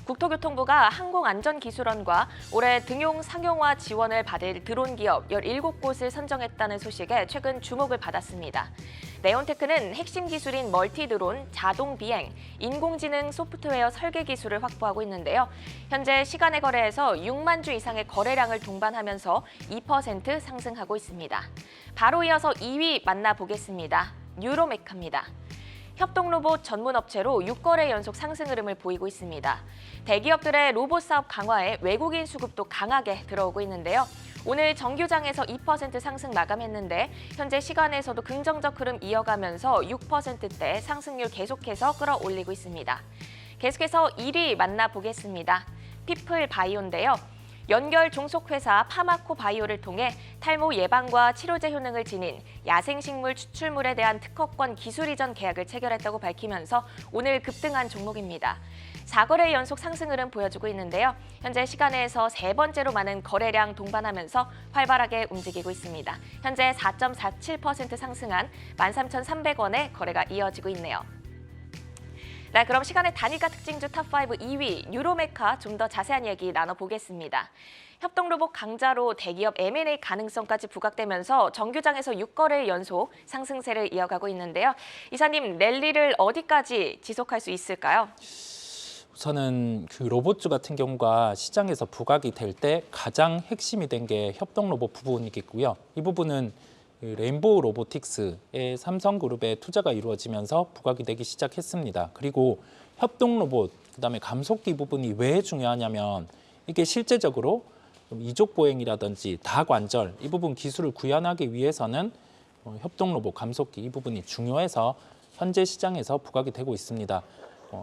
국토교통부가 항공안전기술원과 올해 등용 상용화 지원을 받을 드론 기업 17곳을 선정했다는 소식에 최근 주목을 받았습니다. 네온테크는 핵심 기술인 멀티드론, 자동비행, 인공지능 소프트웨어 설계 기술을 확보하고 있는데요. 현재 시간의 거래에서 6만 주 이상의 거래량을 동반하면서 2% 상승하고 있습니다. 바로 이어서 2위 만나보겠습니다. 유로메카입니다. 협동로봇 전문업체로 6거래 연속 상승 흐름을 보이고 있습니다. 대기업들의 로봇 사업 강화에 외국인 수급도 강하게 들어오고 있는데요. 오늘 정규장에서 2% 상승 마감했는데 현재 시간에서도 긍정적 흐름 이어가면서 6%대 상승률 계속해서 끌어올리고 있습니다. 계속해서 1위 만나보겠습니다. 피플바이오인데요. 연결 종속회사 파마코 바이오를 통해 탈모 예방과 치료제 효능을 지닌 야생식물 추출물에 대한 특허권 기술 이전 계약을 체결했다고 밝히면서 오늘 급등한 종목입니다. 4거래 연속 상승 흐름 보여주고 있는데요. 현재 시간에서 세 번째로 많은 거래량 동반하면서 활발하게 움직이고 있습니다. 현재 4.47% 상승한 13,300원의 거래가 이어지고 있네요. 네, 그럼 시간의 단일가 특징주 탑5 2위 유로메카 좀 더 자세한 얘기 나눠보겠습니다. 협동로봇 강자로 대기업 M&A 가능성까지 부각되면서 정규장에서 6거래 연속 상승세를 이어가고 있는데요. 이사님, 랠리를 어디까지 지속할 수 있을까요? 우선은 그 로봇주 같은 경우가 시장에서 부각이 될 때 가장 핵심이 된 게 협동로봇 부분이겠고요. 이 부분은 레인보우 로보틱스의 삼성그룹의 투자가 이루어지면서 부각이 되기 시작했습니다. 그리고 협동로봇, 그다음에 감속기 부분이 왜 중요하냐면 이게 실제적으로 이족보행이라든지 다관절 이 부분 기술을 구현하기 위해서는 협동로봇, 감속기 이 부분이 중요해서 현재 시장에서 부각이 되고 있습니다.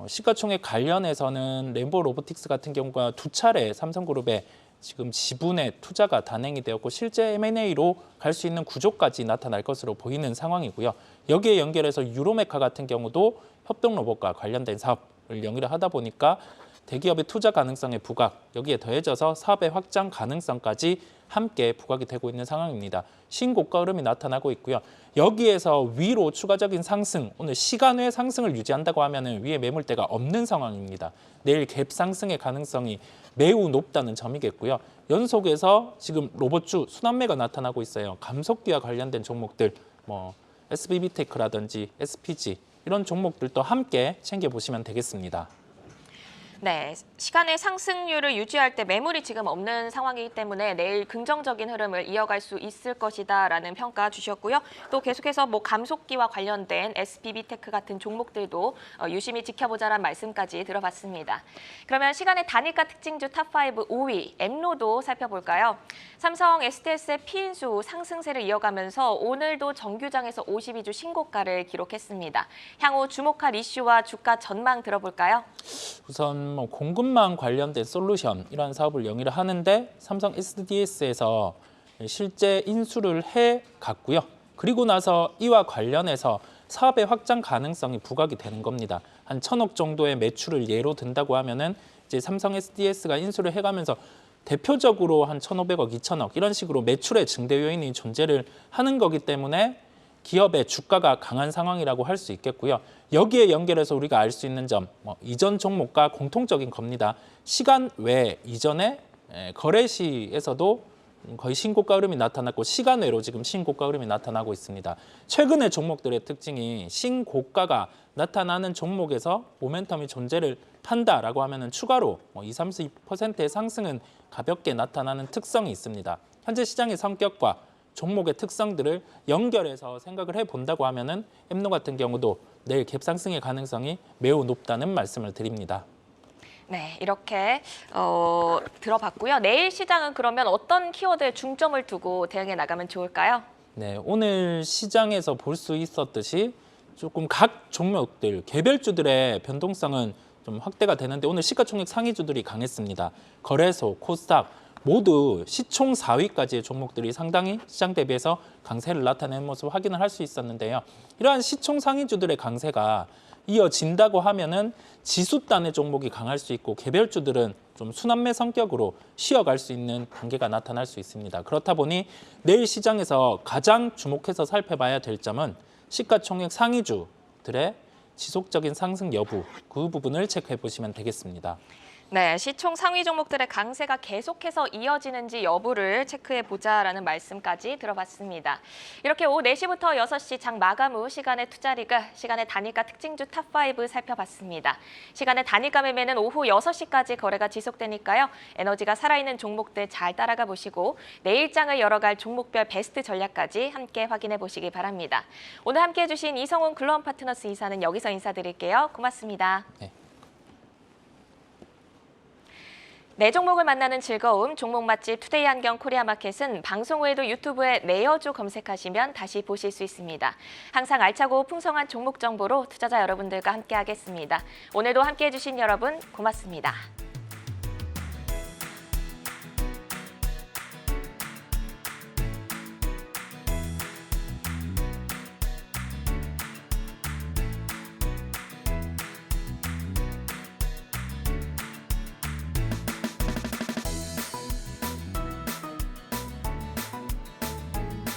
시가총액 관련해서는 레인보우 로보틱스 같은 경우가 2차례 삼성그룹에 지금 지분의 투자가 단행이 되었고 실제 M&A로 갈 수 있는 구조까지 나타날 것으로 보이는 상황이고요. 여기에 연결해서 유로메카 같은 경우도 협동로봇과 관련된 사업을 영위를 하다 보니까 대기업의 투자 가능성의 부각, 여기에 더해져서 사업의 확장 가능성까지 함께 부각이 되고 있는 상황입니다. 신고가 흐름이 나타나고 있고요. 여기에서 위로 추가적인 상승, 오늘 시간외 상승을 유지한다고 하면 위에 매물대가 없는 상황입니다. 내일 갭 상승의 가능성이 매우 높다는 점이겠고요. 연속해서 지금 로봇주 순환매가 나타나고 있어요. 감속기와 관련된 종목들, SBB테크라든지 SPG 이런 종목들도 함께 챙겨보시면 되겠습니다. 네, 시간의 상승률을 유지할 때 매물이 지금 없는 상황이기 때문에 내일 긍정적인 흐름을 이어갈 수 있을 것이다라는 평가 주셨고요. 또 계속해서 감속기와 관련된 SBB테크 같은 종목들도 유심히 지켜보자라는 말씀까지 들어봤습니다. 그러면 시간의 단일가 특징주 탑5 5위 엠노도 살펴볼까요? 삼성 SDS의 피인수 상승세를 이어가면서 오늘도 정규장에서 52주 신고가를 기록했습니다. 향후 주목할 이슈와 주가 전망 들어볼까요? 우선 공급망 관련된 솔루션 이런 사업을 영위를 하는데 삼성 SDS에서 실제 인수를 해 갔고요. 그리고 나서 이와 관련해서 사업의 확장 가능성이 부각이 되는 겁니다. 한 1,000억 정도의 매출을 예로 든다고 하면은 이제 삼성 SDS가 인수를 해가면서 대표적으로 한 1,500억, 2,000억 이런 식으로 매출의 증대 요인이 존재를 하는 거기 때문에 기업의 주가가 강한 상황이라고 할 수 있겠고요. 여기에 연결해서 우리가 알 수 있는 점, 이전 종목과 공통적인 겁니다. 시간 외 이전에 거래 시에서도 거의 신고가 흐름이 나타났고 시간 외로 지금 신고가 흐름이 나타나고 있습니다. 최근의 종목들의 특징이 신고가가 나타나는 종목에서 모멘텀이 존재를 한다라고 하면은 추가로 20-30%의 상승은 가볍게 나타나는 특성이 있습니다. 현재 시장의 성격과 종목의 특성들을 연결해서 생각을 해본다고 하면은 엠노 같은 경우도 내일 갭상승의 가능성이 매우 높다는 말씀을 드립니다. 네, 이렇게 들어봤고요. 내일 시장은 그러면 어떤 키워드에 중점을 두고 대응해 나가면 좋을까요? 네, 오늘 시장에서 볼 수 있었듯이 조금 각 종목들, 개별주들의 변동성은 좀 확대가 되는데 오늘 시가총액 상위주들이 강했습니다. 거래소, 코스닥 모두 시총 4위까지의 종목들이 상당히 시장 대비해서 강세를 나타내는 모습을 확인을 할 수 있었는데요. 이러한 시총 상위주들의 강세가 이어진다고 하면은 지수단의 종목이 강할 수 있고 개별주들은 좀 순환매 성격으로 쉬어갈 수 있는 단계가 나타날 수 있습니다. 그렇다 보니 내일 시장에서 가장 주목해서 살펴봐야 될 점은 시가총액 상위주들의 지속적인 상승 여부, 그 부분을 체크해 보시면 되겠습니다. 네, 시총 상위 종목들의 강세가 계속해서 이어지는지 여부를 체크해 보자라는 말씀까지 들어봤습니다. 이렇게 오후 4시부터 6시 장 마감 후 시간의 투자리그, 시간의 단일가 특징주 탑5 살펴봤습니다. 시간의 단일가 매매는 오후 6시까지 거래가 지속되니까요. 에너지가 살아있는 종목들 잘 따라가 보시고 내일 장을 열어갈 종목별 베스트 전략까지 함께 확인해 보시기 바랍니다. 오늘 함께해 주신 이성훈 글로원 파트너스 이사는 여기서 인사드릴게요. 고맙습니다. 네. 네 종목을 만나는 즐거움, 종목 맛집 투데이 안경 코리아마켓은 방송 후에도 유튜브에 내어주 검색하시면 다시 보실 수 있습니다. 항상 알차고 풍성한 종목 정보로 투자자 여러분들과 함께하겠습니다. 오늘도 함께해 주신 여러분 고맙습니다.